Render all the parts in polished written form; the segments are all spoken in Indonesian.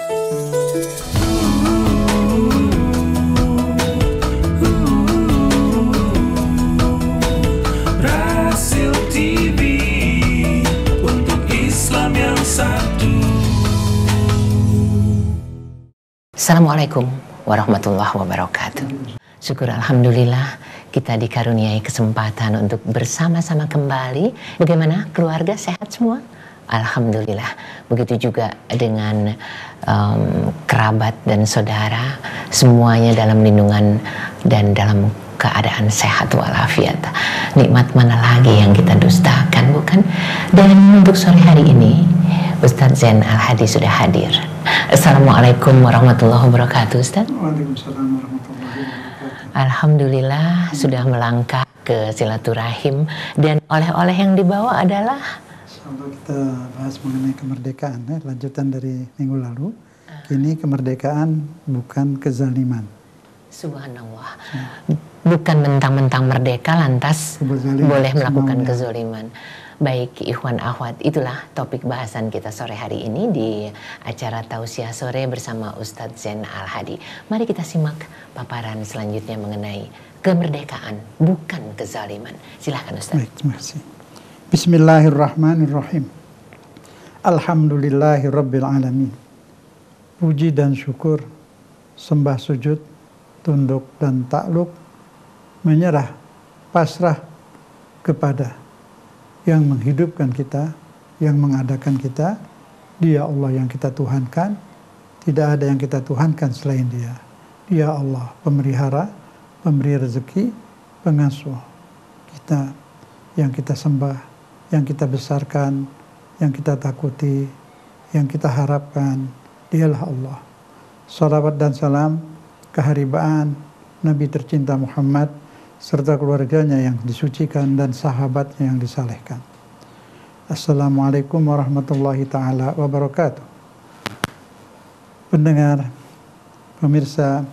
Rasil TV untuk Islam yang satu. Assalamualaikum warahmatullahi wabarakatuh. Syukur alhamdulillah kita dikaruniai kesempatan untuk bersama-sama kembali. Bagaimana keluarga, sehat semua? Alhamdulillah. Begitu juga dengan kerabat dan saudara, semuanya dalam lindungan dan dalam keadaan sehat walafiat. Nikmat mana lagi yang kita dustakan, bukan? Dan untuk sore hari ini Ustadz Zain Al-Hadi sudah hadir. Assalamualaikum warahmatullahi wabarakatuh, Ustadz. Waalaikumsalam warahmatullahi wabarakatuh. Alhamdulillah sudah melangkah ke silaturahim, dan oleh-oleh yang dibawa adalah Insyaallah kita bahas mengenai kemerdekaan, lanjutan dari minggu lalu. Kini kemerdekaan bukan kezaliman. Subhanallah. Bukan mentang-mentang merdeka lantas boleh melakukan kezaliman. Baik ikhwan akhwat, itulah topik bahasan kita sore hari ini di acara Tausiah Sore bersama Ustadz Zain Al-Hadi. Mari kita simak paparan selanjutnya mengenai kemerdekaan bukan kezaliman. Silahkan Ustadz. Baik, terima kasih. Bismillahirrahmanirrahim. Alhamdulillahirabbil alamin. Puji dan syukur, sembah sujud, tunduk dan takluk, menyerah, pasrah kepada yang menghidupkan kita, yang mengadakan kita. Dia Allah yang kita tuhankan, tidak ada yang kita tuhankan selain Dia. Dia Allah, pemelihara, pemberi rezeki, pengasuh kita, yang kita sembah, yang kita besarkan, yang kita takuti, yang kita harapkan. Dialah Allah. Salawat dan salam, keharibaan Nabi tercinta Muhammad serta keluarganya yang disucikan dan sahabatnya yang disalehkan. Assalamualaikum warahmatullahi ta'ala wabarakatuh. Pendengar, pemirsa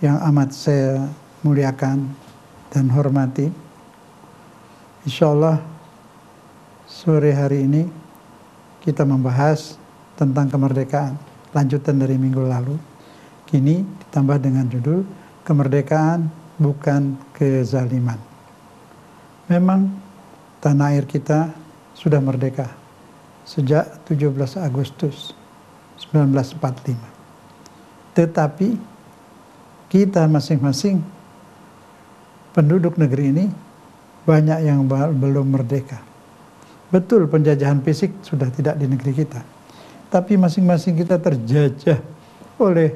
yang amat saya muliakan dan hormati, insyaallah sore hari ini kita membahas tentang kemerdekaan, lanjutan dari minggu lalu. Kini ditambah dengan judul kemerdekaan bukan kezaliman. Memang tanah air kita sudah merdeka sejak 17 Agustus 1945. Tetapi kita masing-masing penduduk negeri ini banyak yang belum merdeka. Betul penjajahan fisik sudah tidak di negeri kita, tapi masing-masing kita terjajah oleh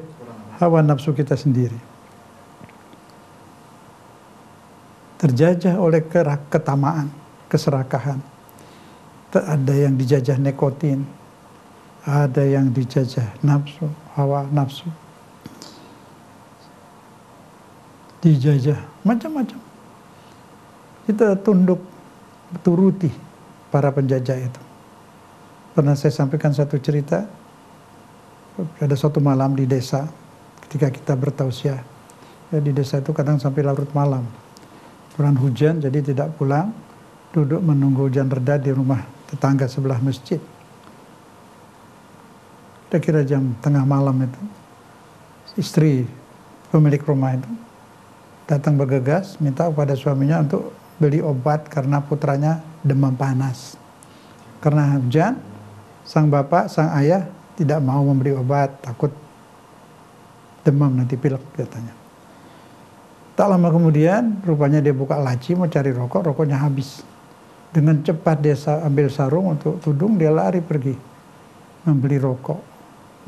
hawa nafsu kita sendiri. Terjajah oleh ketamaan, keserakahan. Ada yang dijajah nikotin, ada yang dijajah nafsu, hawa nafsu. Dijajah macam-macam. Kita tunduk, turuti para penjajah itu. Pernah saya sampaikan satu cerita, ada suatu malam di desa, ketika kita bertausiah. Ya, di desa itu kadang sampai larut malam. Turun hujan, jadi tidak pulang, duduk menunggu hujan reda di rumah tetangga sebelah masjid. Kira-kira jam tengah malam itu, istri pemilik rumah itu datang bergegas, minta kepada suaminya untuk beli obat karena putranya demam panas. Karena hujan, sang bapak, sang ayah tidak mau membeli obat, takut demam nanti pilek katanya. Tak lama kemudian, rupanya dia buka laci mau cari rokok, rokoknya habis. Dengan cepat dia ambil sarung untuk tudung, dia lari pergi membeli rokok.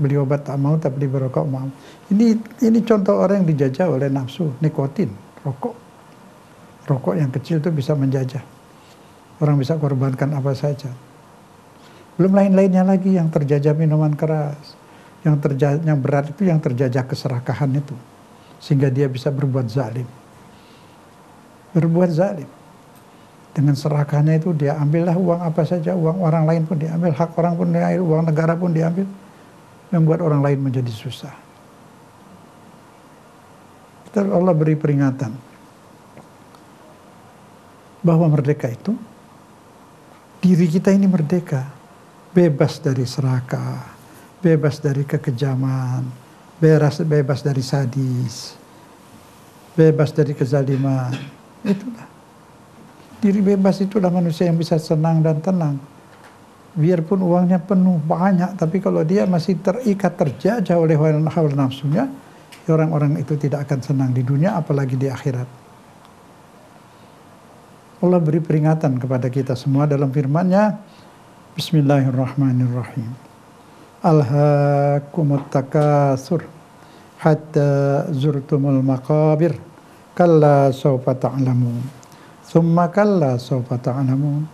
Beli obat tak mau, tapi beli rokok mau. Ini contoh orang yang dijajah oleh nafsu, nikotin, rokok. Rokok yang kecil itu bisa menjajah. Orang bisa korbankan apa saja. Belum lain-lainnya lagi yang terjajah minuman keras. Yang berat itu yang terjajah keserakahan itu. Sehingga dia bisa berbuat zalim. Berbuat zalim. Dengan serakahnya itu dia ambillah uang apa saja, uang orang lain pun diambil, hak orang pun diambil, uang negara pun diambil. Membuat orang lain menjadi susah. Allah beri peringatan bahwa merdeka itu, diri kita ini merdeka. Bebas dari serakah, bebas dari kekejaman, bebas dari sadis, bebas dari kezaliman. Itulah. Diri bebas itulah manusia yang bisa senang dan tenang. Biarpun uangnya penuh banyak, tapi kalau dia masih terikat, terjajah oleh hawa nafsunya, orang-orang itu tidak akan senang di dunia, apalagi di akhirat. Allah beri peringatan kepada kita semua dalam firman-Nya, Bismillahirrahmanirrahim. Alhaakumut takatsur hatta zurtumul maqabir kalla sawfa ta'lamun thumma kalla sawfa ta'lamun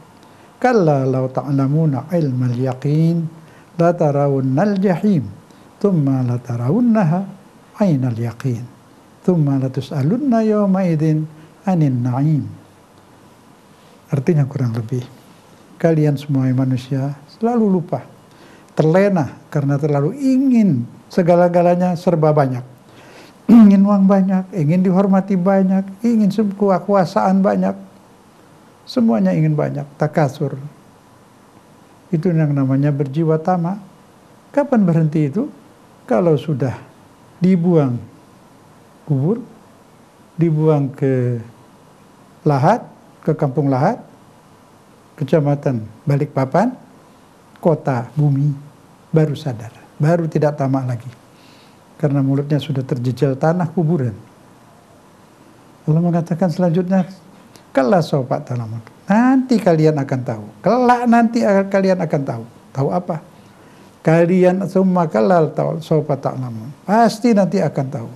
kalla law ta'lamuna ilmal yaqin la tarawunnal jahim thumma la tarawunnaha ainal yaqin thumma la tus'alunna yawma idzin 'anin na'im. Artinya kurang lebih, kalian semua manusia selalu lupa, terlena karena terlalu ingin segala-galanya serba banyak. Ingin uang banyak, ingin dihormati banyak, ingin kekuasaan banyak. Semuanya ingin banyak, takasur. Itu yang namanya berjiwa tamak. Kapan berhenti itu? Kalau sudah dibuang kubur, dibuang ke Lahat, ke Kampung Lahat, Kecamatan Balikpapan, kota Bumi, baru sadar, baru tidak tamak lagi. Karena mulutnya sudah terjejal tanah kuburan. Allah mengatakan selanjutnya, kalla sawfa ta'lamun. Nanti kalian akan tahu. Kelak nanti kalian akan tahu. Tahu apa? Kalian summa kalla sawfa ta'lamun. Pasti nanti akan tahu.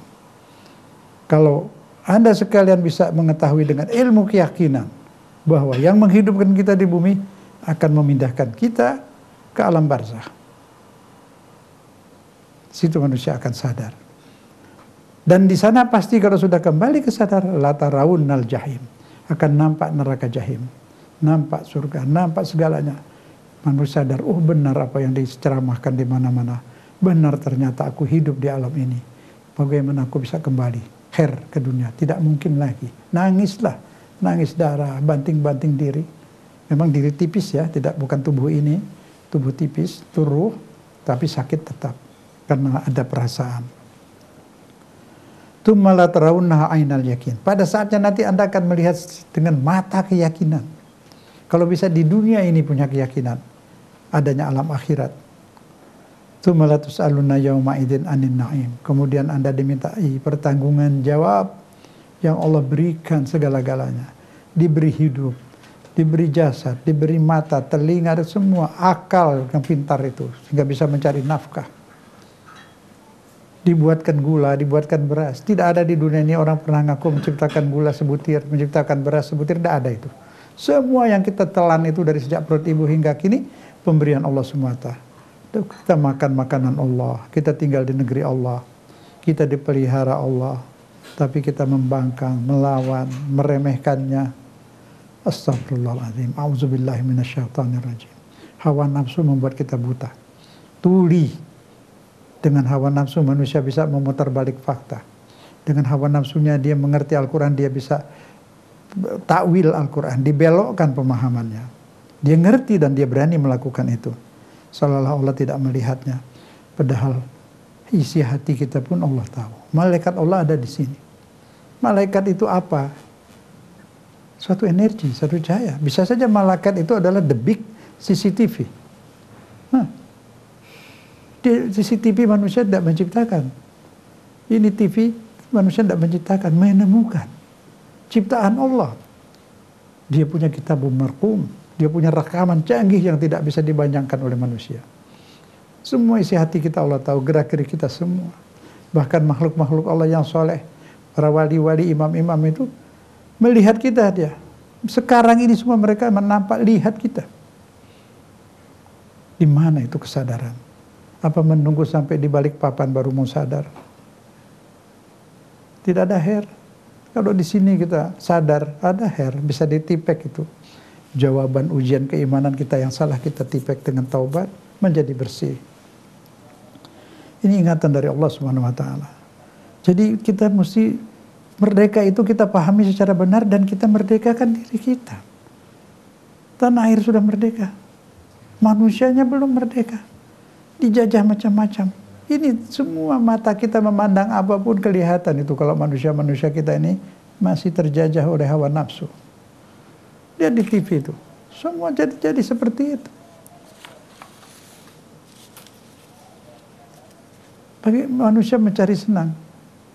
Kalau Anda sekalian bisa mengetahui dengan ilmu keyakinan bahwa yang menghidupkan kita di bumi akan memindahkan kita ke alam barzakh. Situ manusia akan sadar. Dan di sana pasti kalau sudah kembali ke sadar, la tarawunnal jahim, akan nampak neraka jahim, nampak surga, nampak segalanya. Manusia sadar, oh benar apa yang diceramahkan di mana-mana. Benar ternyata aku hidup di alam ini. Bagaimana aku bisa kembali ke dunia? Tidak mungkin lagi. Nangislah, nangis darah, banting-banting diri. Memang diri tipis ya, bukan tubuh ini, tubuh tipis, turuh, tapi sakit tetap karena ada perasaan. Tsumma la tarawunnaha ainal yakin. Pada saatnya nanti Anda akan melihat dengan mata keyakinan. Kalau bisa di dunia ini punya keyakinan adanya alam akhirat. Tsumma la tus'alunna yawma idzin 'anin na'im. Kemudian Anda dimintai pertanggungan jawab yang Allah berikan segala-galanya. Diberi hidup, diberi jasad, diberi mata, telinga, dan semua akal yang pintar itu sehingga bisa mencari nafkah. Dibuatkan gula, dibuatkan beras. Tidak ada di dunia ini orang pernah ngaku menciptakan gula sebutir, menciptakan beras sebutir, tidak ada itu. Semua yang kita telan itu dari sejak perut ibu hingga kini pemberian Allah semata. Kita makan makanan Allah, kita tinggal di negeri Allah, kita dipelihara Allah, tapi kita membangkang, melawan, meremehkannya. Astagfirullahaladzim, a'udzubillahi minasyaitonirrajim. Hawa nafsu membuat kita buta, tuli. Dengan hawa nafsu manusia bisa memutar balik fakta. Dengan hawa nafsunya dia mengerti Al-Quran, dia bisa takwil Al-Quran, dibelokkan pemahamannya. Dia ngerti dan dia berani melakukan itu. Seolah-olah Allah tidak melihatnya. Padahal isi hati kita pun Allah tahu. Malaikat Allah ada di sini. Malaikat itu apa? Suatu energi, suatu cahaya. Bisa saja malaikat itu adalah the big CCTV. CCTV manusia tidak menciptakan. Ini TV manusia tidak menciptakan, menemukan. Ciptaan Allah. Dia punya kitabun marqum. Dia punya rekaman canggih yang tidak bisa dibayangkan oleh manusia. Semua isi hati kita Allah tahu, gerak-gerik kita semua. Bahkan makhluk-makhluk Allah yang soleh, para wali-wali, imam-imam itu melihat kita dia. Sekarang ini semua mereka menampak, lihat kita. Di mana itu kesadaran? Apa menunggu sampai di Balikpapan baru mau sadar? Tidak ada her. Kalau di sini kita sadar, ada her, bisa ditipek itu. Jawaban ujian keimanan kita yang salah kita tipek dengan taubat, menjadi bersih. Ini ingatan dari Allah Subhanahu wa taala. Jadi kita mesti merdeka itu kita pahami secara benar dan kita merdekakan diri kita. Tanah air sudah merdeka. Manusianya belum merdeka. dijajah macam-macam. Ini semua mata kita memandang apapun kelihatan itu kalau manusia-manusia kita ini masih terjajah oleh hawa nafsu. Lihat di TV itu, semua jadi seperti itu. Bagi manusia mencari senang,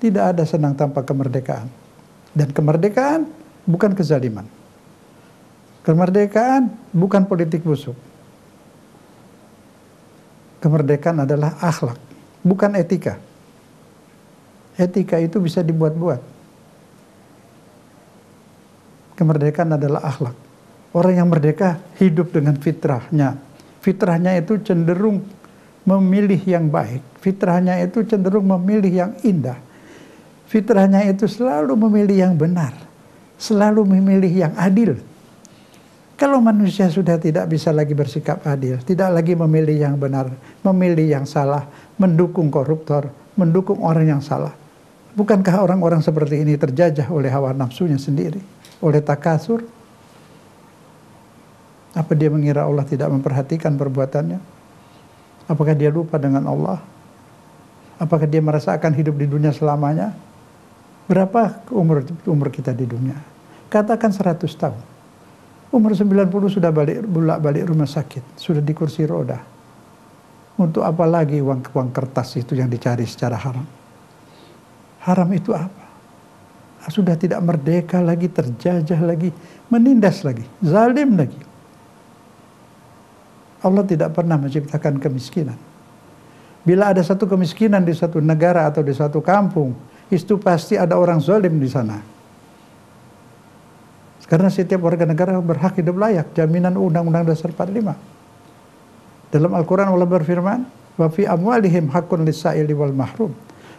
tidak ada senang tanpa kemerdekaan. Dan kemerdekaan bukan kezaliman. Kemerdekaan bukan politik busuk. Kemerdekaan adalah akhlak, bukan etika. Etika itu bisa dibuat-buat. Kemerdekaan adalah akhlak. Orang yang merdeka hidup dengan fitrahnya. Fitrahnya itu cenderung memilih yang baik. Fitrahnya itu cenderung memilih yang indah. Fitrahnya itu selalu memilih yang benar. Selalu memilih yang adil. Kalau manusia sudah tidak bisa lagi bersikap adil, tidak lagi memilih yang benar, memilih yang salah, mendukung koruptor, mendukung orang yang salah. Bukankah orang-orang seperti ini terjajah oleh hawa nafsunya sendiri, oleh takasur? Apa dia mengira Allah tidak memperhatikan perbuatannya? Apakah dia lupa dengan Allah? Apakah dia merasa akan hidup di dunia selamanya? Berapa umur kita di dunia? Katakan 100 tahun. Umur 90 sudah balik rumah sakit, sudah di kursi roda. Untuk apa lagi uang kertas itu yang dicari secara haram? Haram itu apa? Sudah tidak merdeka lagi, terjajah lagi, menindas lagi, zalim lagi. Allah tidak pernah menciptakan kemiskinan. Bila ada satu kemiskinan di satu negara atau di satu kampung, itu pasti ada orang zalim di sana. Karena setiap warga negara berhak hidup layak, jaminan Undang-Undang Dasar 45. Dalam Al-Quran Allah berfirman, wa fi amwalihim haqqun lis-sa'ili wal mahrum.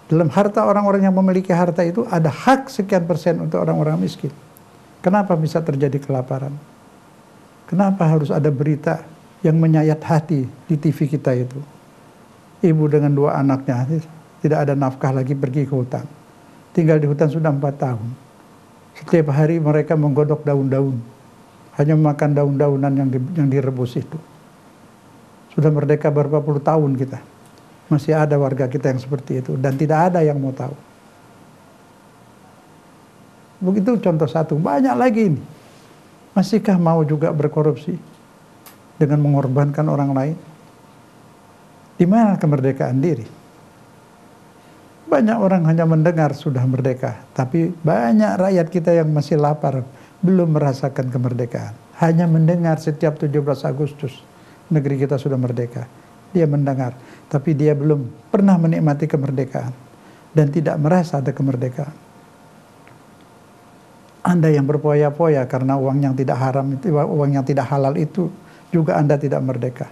Dalam harta orang-orang yang memiliki harta itu ada hak sekian persen untuk orang-orang miskin. Kenapa bisa terjadi kelaparan? Kenapa harus ada berita yang menyayat hati di TV kita itu? Ibu dengan 2 anaknya tidak ada nafkah lagi, pergi ke hutan. Tinggal di hutan sudah 4 tahun. Setiap hari mereka menggodok daun-daun. Hanya makan daun-daunan yang direbus itu. Sudah merdeka berapa puluh tahun kita. Masih ada warga kita yang seperti itu. Dan tidak ada yang mau tahu. Begitu contoh satu. Banyak lagi ini. Masihkah mau juga berkorupsi? Dengan mengorbankan orang lain? Di mana kemerdekaan diri? Banyak orang hanya mendengar sudah merdeka, tapi banyak rakyat kita yang masih lapar, belum merasakan kemerdekaan. Hanya mendengar setiap 17 Agustus, negeri kita sudah merdeka. Dia mendengar, tapi dia belum pernah menikmati kemerdekaan. Dan tidak merasa ada kemerdekaan. Anda yang berpoya-poya karena uang yang tidak haram itu, uang yang tidak halal itu, juga Anda tidak merdeka.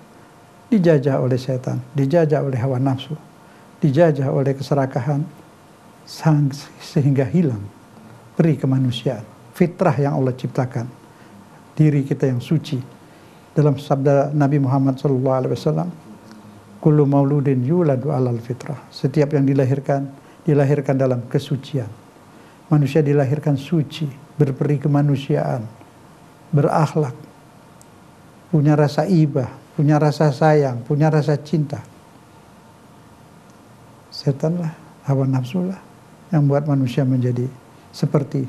Dijajah oleh setan, dijajah oleh hawa nafsu. Dijajah oleh keserakahan sehingga hilang peri kemanusiaan, fitrah yang Allah ciptakan, diri kita yang suci. Dalam sabda Nabi Muhammad SAW, kullu mauludin yuladu alal fitrah. Setiap yang dilahirkan dalam kesucian. Manusia dilahirkan suci, berperi kemanusiaan, berakhlak, punya rasa ibah, punya rasa sayang, punya rasa cinta. Setanlah, hawa nafsulah yang buat manusia menjadi seperti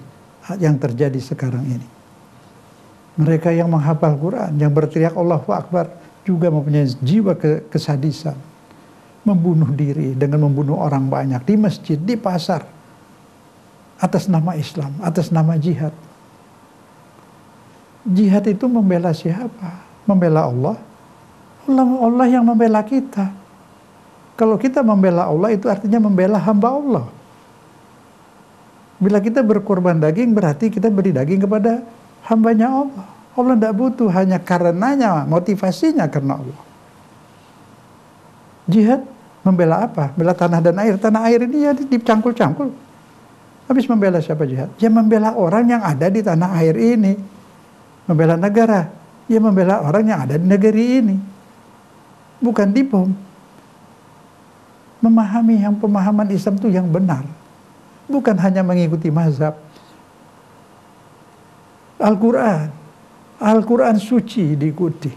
yang terjadi sekarang ini. Mereka yang menghafal Quran, yang berteriak Allahu Akbar, juga mempunyai jiwa kesadisan. Membunuh diri dengan membunuh orang banyak di masjid, di pasar. Atas nama Islam, atas nama jihad. Jihad itu membela siapa? Membela Allah. Allah yang membela kita. Kalau kita membela Allah itu artinya membela hamba Allah. Bila kita berkorban daging berarti kita beri daging kepada hambanya Allah. Allah tidak butuh hanya karenanya, motivasinya karena Allah. Jihad membela apa? Membela tanah dan air. Tanah air ini ya dicangkul-cangkul. Habis membela siapa jihad? Ya membela orang yang ada di tanah air ini. Membela negara. Ya membela orang yang ada di negeri ini. Bukan dibom. Memahami yang pemahaman Islam itu yang benar. Bukan hanya mengikuti mazhab. Al-Quran suci diikuti.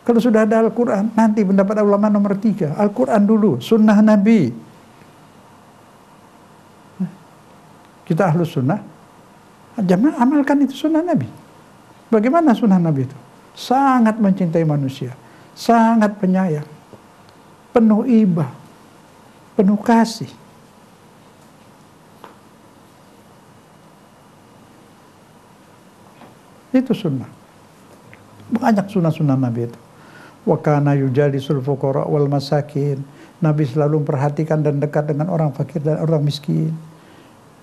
Kalau sudah ada Al-Quran, nanti pendapat ulama nomor 3. Al-Quran dulu, sunnah Nabi. Kita ahlus sunnah, jangan amalkan itu sunnah Nabi. Bagaimana sunnah Nabi itu? Sangat mencintai manusia, sangat penyayang, penuh ibah, penuh kasih. Itu sunnah. Banyak sunnah-sunnah Nabi itu. Wa kana yujalisul fuqara wal masakin. Nabi selalu memperhatikan dan dekat dengan orang fakir dan orang miskin.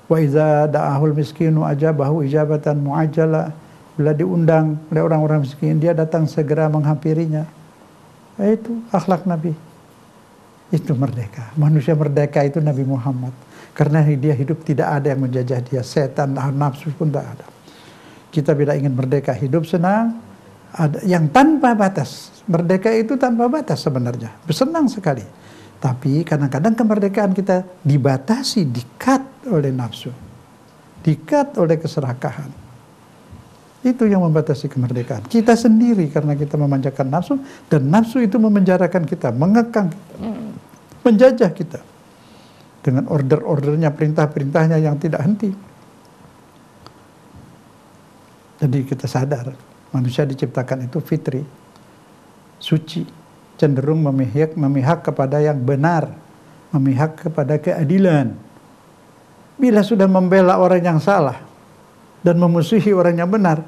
Wa idza da'ahul miskinu ajabahu ijabatan muajjala. Bila diundang oleh orang-orang miskin, dia datang segera menghampirinya. Itu akhlak Nabi. Itu merdeka. Manusia merdeka itu Nabi Muhammad. Karena dia hidup tidak ada yang menjajah dia. Setan, nafsu pun tak ada. Kita bila ingin merdeka, hidup senang, ada yang tanpa batas. Merdeka itu tanpa batas sebenarnya. Bersenang sekali. Tapi kadang-kadang kemerdekaan kita dibatasi, dikat oleh nafsu. Dikat oleh keserakahan. Itu yang membatasi kemerdekaan. Kita sendiri karena kita memanjakan nafsu. Dan nafsu itu memenjarakan kita, mengekang kita, menjajah kita. Dengan order-ordernya, perintah-perintahnya yang tidak henti. Jadi kita sadar, manusia diciptakan itu fitri, suci, cenderung memihak kepada yang benar, memihak kepada keadilan. Bila sudah membela orang yang salah dan memusuhi orang yang benar,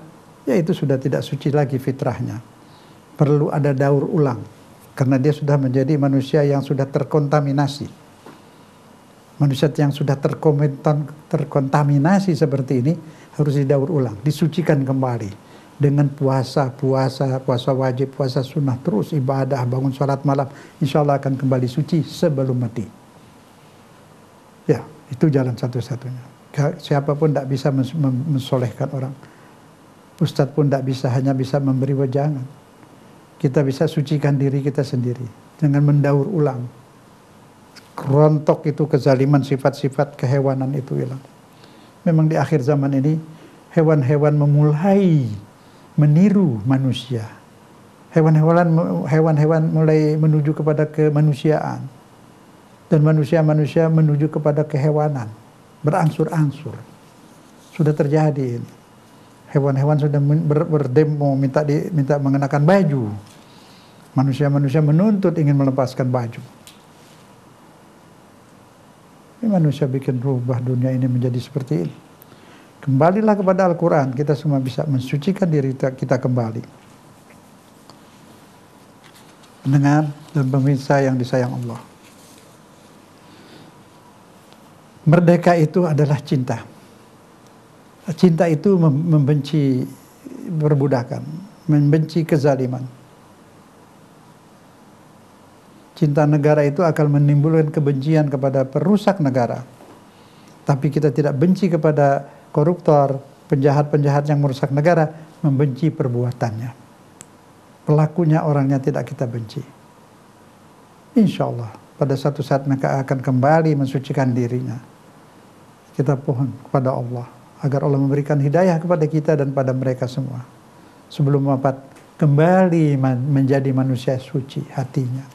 ya itu sudah tidak suci lagi fitrahnya. Perlu ada daur ulang, karena dia sudah menjadi manusia yang sudah terkontaminasi. Manusia yang sudah terkontaminasi seperti ini harus didaur ulang, disucikan kembali dengan puasa wajib, puasa sunnah, terus ibadah, bangun sholat malam, insya Allah akan kembali suci sebelum mati. Ya, itu jalan satu-satunya. Siapapun tidak bisa mensolehkan orang. Ustadz pun tidak bisa, hanya bisa memberi wejangan. Kita bisa sucikan diri kita sendiri dengan mendaur ulang. Rontok itu kezaliman, sifat-sifat kehewanan itu hilang. Memang di akhir zaman ini hewan-hewan memulai meniru manusia. Hewan-hewan mulai menuju kepada kemanusiaan. Dan manusia-manusia menuju kepada kehewanan. Berangsur-angsur. Sudah terjadi ini. Hewan-hewan sudah berdemo minta mengenakan baju. Manusia-manusia menuntut ingin melepaskan baju. Ini manusia bikin rubah dunia ini menjadi seperti ini. Kembalilah kepada Al-Quran, kita semua bisa mensucikan diri kita kembali. Pendengar dan pemirsa yang disayang Allah. Merdeka itu adalah cinta. Cinta itu membenci perbudakan, membenci kezaliman. Cinta negara itu akan menimbulkan kebencian kepada perusak negara. Tapi kita tidak benci kepada koruptor, penjahat-penjahat yang merusak negara, membenci perbuatannya. Pelakunya, orangnya tidak kita benci. Insya Allah, pada satu saat mereka akan kembali mensucikan dirinya. Kita pohon kepada Allah, agar Allah memberikan hidayah kepada kita dan pada mereka semua. Sebelum wafat, kembali menjadi manusia suci hatinya.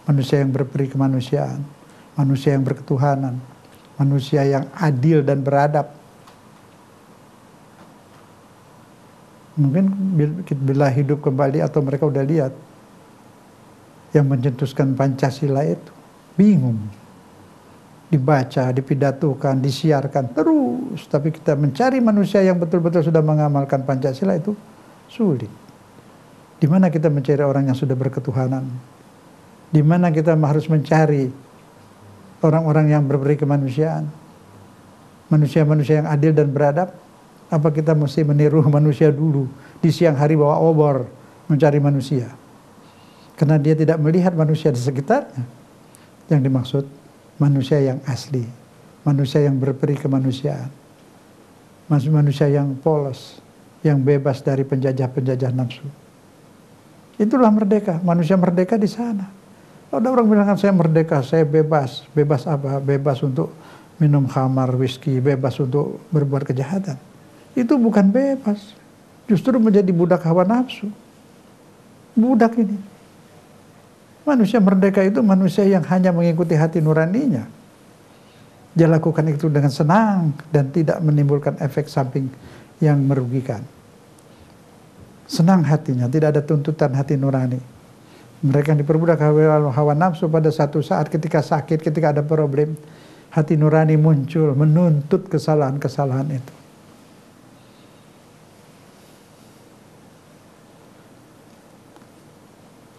Manusia yang berperi kemanusiaan, manusia yang berketuhanan, manusia yang adil dan beradab. Mungkin bila hidup kembali atau mereka udah lihat yang mencetuskan Pancasila itu, bingung. Dibaca, dipidatukan, disiarkan terus. Tapi kita mencari manusia yang betul-betul sudah mengamalkan Pancasila itu sulit. Di mana kita mencari orang yang sudah berketuhanan? Di mana kita harus mencari orang-orang yang berberi kemanusiaan, manusia-manusia yang adil dan beradab? Apa kita mesti meniru manusia dulu, di siang hari bawa obor mencari manusia? Karena dia tidak melihat manusia di sekitarnya. Yang dimaksud manusia yang asli, manusia yang berperi kemanusiaan, manusia yang polos, yang bebas dari penjajah-penjajah nafsu. Itulah merdeka, manusia merdeka di sana. Ada orang bilang, saya merdeka, saya bebas. Bebas apa? Bebas untuk minum khamar, whisky, bebas untuk berbuat kejahatan. Itu bukan bebas. Justru menjadi budak hawa nafsu. budak ini. Manusia merdeka itu manusia yang hanya mengikuti hati nuraninya. Dia lakukan itu dengan senang dan tidak menimbulkan efek samping yang merugikan. Senang hatinya, tidak ada tuntutan hati nurani. Mereka yang diperbudak hawa nafsu pada satu saat ketika sakit, ketika ada problem, hati nurani muncul menuntut kesalahan-kesalahan itu.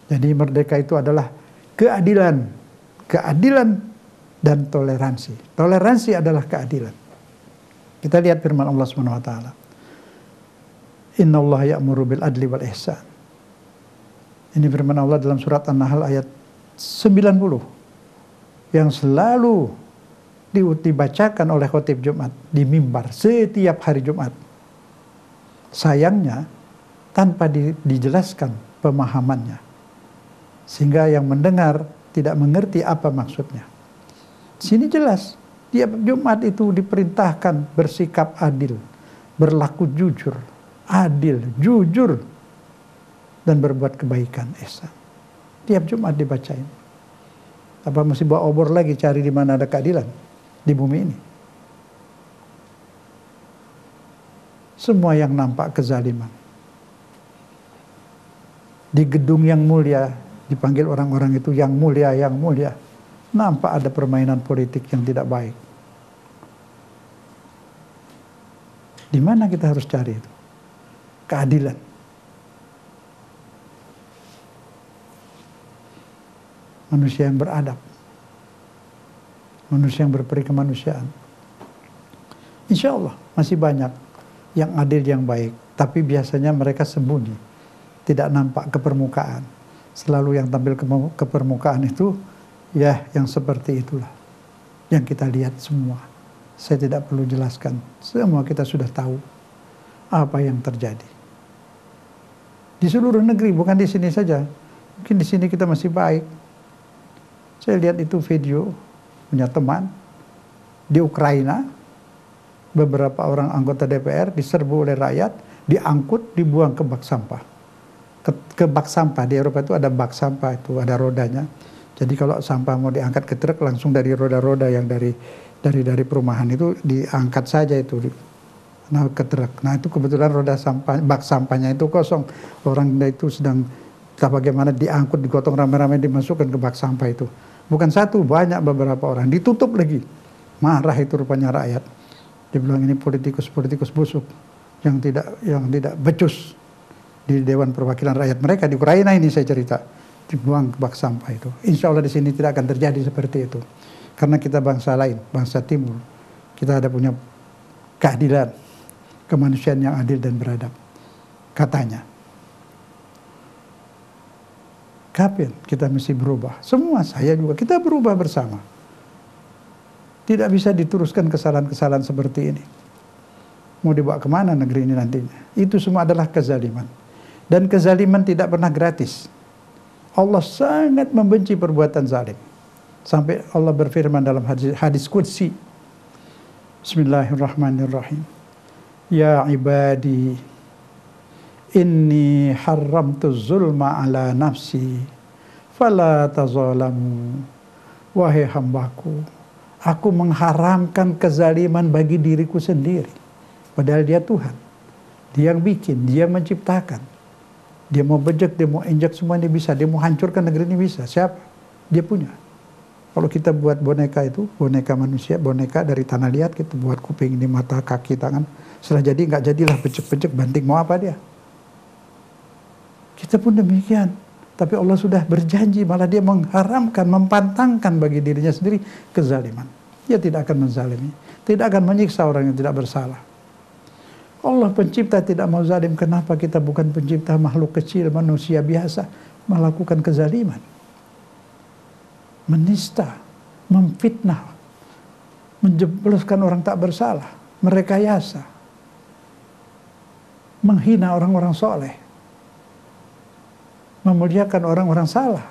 Jadi merdeka itu adalah keadilan, keadilan dan toleransi. Toleransi adalah keadilan. Kita lihat firman Allah Subhanahu wa taala. Innallaha ya'muru bil adli wal ihsan. Ini firman Allah dalam surat An-Nahl ayat 90 yang selalu dibacakan oleh khotib Jumat di mimbar setiap hari Jumat. Sayangnya tanpa dijelaskan pemahamannya, sehingga yang mendengar tidak mengerti apa maksudnya. Sini jelas, tiap Jumat itu diperintahkan bersikap adil, berlaku jujur, adil, jujur, dan berbuat kebaikan, ihsan. Tiap Jumat dibacain. Apa mesti bawa obor lagi cari di mana ada keadilan di bumi ini? Semua yang nampak kezaliman. Di gedung yang mulia, dipanggil orang-orang itu yang mulia, nampak ada permainan politik yang tidak baik. Di mana kita harus cari itu? Keadilan. Manusia yang beradab. Manusia yang berperi kemanusiaan. Insya Allah masih banyak yang adil, yang baik. Tapi biasanya mereka sembunyi. Tidak nampak ke permukaan. Selalu yang tampil ke permukaan itu, ya yang seperti itulah. Yang kita lihat semua. Saya tidak perlu jelaskan. Semua kita sudah tahu apa yang terjadi. Di seluruh negeri, bukan di sini saja. Mungkin di sini kita masih baik. Saya lihat itu video punya teman di Ukraina, beberapa orang anggota DPR diserbu oleh rakyat, diangkut, dibuang ke bak sampah. Ke bak sampah di Eropa itu ada bak sampah, itu ada rodanya. Jadi kalau sampah mau diangkat ke truk, langsung dari roda-roda yang dari perumahan itu diangkat saja itu ke truk. Nah itu kebetulan roda sampah, bak sampahnya itu kosong. Orang itu sedang entah bagaimana diangkut, digotong rame-rame, dimasukkan ke bak sampah itu. Bukan satu, banyak beberapa orang. Ditutup lagi. Marah itu rupanya rakyat. Dibilang ini politikus busuk yang tidak becus di Dewan Perwakilan Rakyat mereka di Ukraina ini, saya cerita, dibuang ke bak sampah itu. Insya Allah di sini tidak akan terjadi seperti itu, karena kita bangsa lain, bangsa Timur, kita ada punya keadilan, kemanusiaan yang adil dan beradab, katanya. Kapan kita mesti berubah? Semua, saya juga, kita berubah bersama. Tidak bisa diteruskan kesalahan-kesalahan seperti ini. Mau dibawa kemana negeri ini nantinya? Itu semua adalah kezaliman. Dan kezaliman tidak pernah gratis. Allah sangat membenci perbuatan zalim. Sampai Allah berfirman dalam hadis qudsi. Bismillahirrahmanirrahim. Ya ibadi, inni haramtu zulma ala nafsi, fala tazalamu. Wahai hambaku, aku mengharamkan kezaliman bagi diriku sendiri. Padahal dia Tuhan. Dia yang bikin, dia yang menciptakan. Dia mau bejek, dia mau injak, semuanya bisa. Dia mau hancurkan negeri ini bisa. Siapa? Dia punya. Kalau kita buat boneka itu, boneka manusia, boneka dari tanah liat, kita buat kuping ini, mata, kaki, tangan. Setelah jadi, nggak jadilah bejek-bejek, banting, mau apa dia? Kita pun demikian. Tapi Allah sudah berjanji, malah dia mengharamkan, mempantangkan bagi dirinya sendiri kezaliman. Dia tidak akan menzalimi, tidak akan menyiksa orang yang tidak bersalah. Allah pencipta tidak mau zalim. Kenapa kita bukan pencipta makhluk kecil, manusia biasa, melakukan kezaliman? Menista, memfitnah, menjebloskan orang tak bersalah, merekayasa, menghina orang-orang soleh, memuliakan orang-orang salah.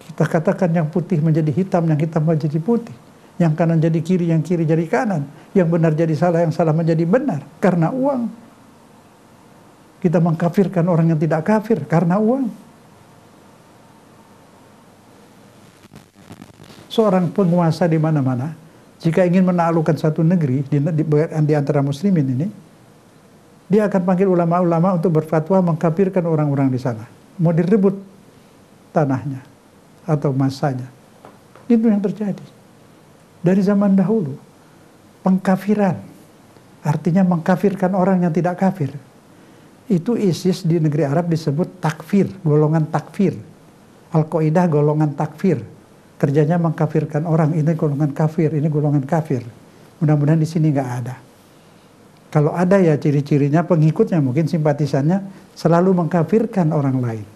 Kita katakan yang putih menjadi hitam, yang hitam menjadi putih, yang kanan jadi kiri, yang kiri jadi kanan, yang benar jadi salah, yang salah menjadi benar karena uang. Kita mengkafirkan orang yang tidak kafir karena uang. Seorang penguasa di mana-mana, jika ingin menaklukkan satu negeri di antara muslimin ini, dia akan panggil ulama-ulama untuk berfatwa mengkafirkan orang-orang di sana. Mau direbut tanahnya atau masanya. Itu yang terjadi. Dari zaman dahulu, pengkafiran, artinya mengkafirkan orang yang tidak kafir. Itu ISIS di negeri Arab disebut takfir, golongan takfir. Al-Qaeda golongan takfir. Kerjanya mengkafirkan orang, ini golongan kafir, ini golongan kafir. Mudah-mudahan di sini nggak ada. Kalau ada ya ciri-cirinya pengikutnya, mungkin simpatisannya selalu mengkafirkan orang lain.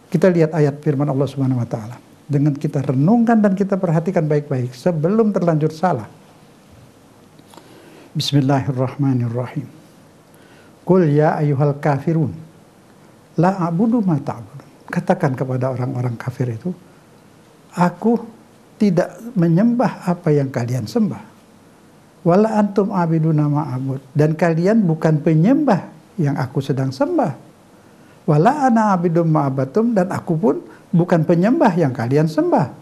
Kita lihat ayat firman Allah Subhanahu wa taala. Dengan kita renungkan dan kita perhatikan baik-baik sebelum terlanjur salah. Bismillahirrahmanirrahim. Qul ya ayyuhal kafirun la a'budu ma ta'budun. Katakan kepada orang-orang kafir itu, aku tidak menyembah apa yang kalian sembah. Wala antum abiduna ma'abud. Dan kalian bukan penyembah yang aku sedang sembah. Wala ana abidum ma'abatum. Dan aku pun bukan penyembah yang kalian sembah.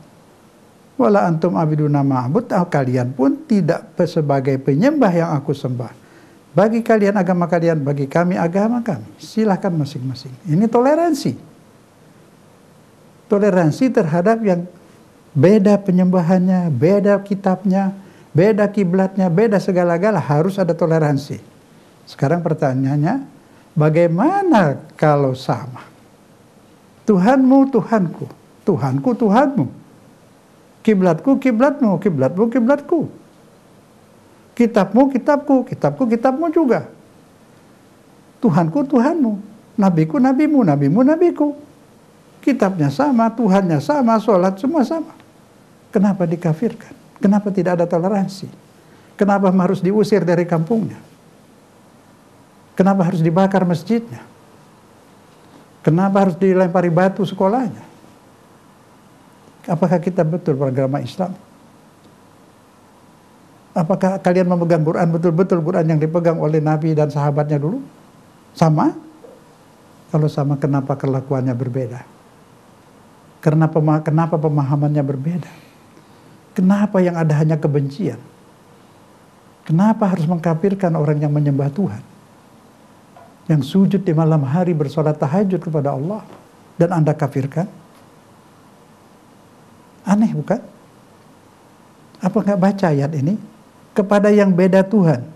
Wala antum abiduna ma'abud. Kalian pun tidak sebagai penyembah yang aku sembah. Bagi kalian agama kalian, bagi kami agama kami. Silahkan masing-masing. Ini toleransi. Toleransi terhadap yang beda penyembahannya, beda kitabnya, beda kiblatnya, beda segala-gala, harus ada toleransi. Sekarang pertanyaannya, bagaimana kalau sama? Tuhanmu, Tuhanku, Tuhanku, Tuhanmu. Kiblatku, kiblatmu, kiblatmu, kiblatku. Kitabmu, kitabku, kitabku, kitabmu juga. Tuhanku, Tuhanmu. Nabiku, nabimu, nabimu, nabiku. Kitabnya sama, Tuhannya sama, sholat semua sama. Kenapa dikafirkan? Kenapa tidak ada toleransi? Kenapa harus diusir dari kampungnya? Kenapa harus dibakar masjidnya? Kenapa harus dilempari batu sekolahnya? Apakah kita betul beragama Islam? Apakah kalian memegang Quran betul-betul Quran yang dipegang oleh Nabi dan sahabatnya dulu? Sama? Kalau sama, kenapa kelakuannya berbeda? Kenapa pemahamannya berbeda? Kenapa yang ada hanya kebencian? Kenapa harus mengkafirkan orang yang menyembah Tuhan? Yang sujud di malam hari bersolat tahajud kepada Allah, dan Anda kafirkan? Aneh bukan? Apa nggak baca ayat ini? Kepada yang beda Tuhan,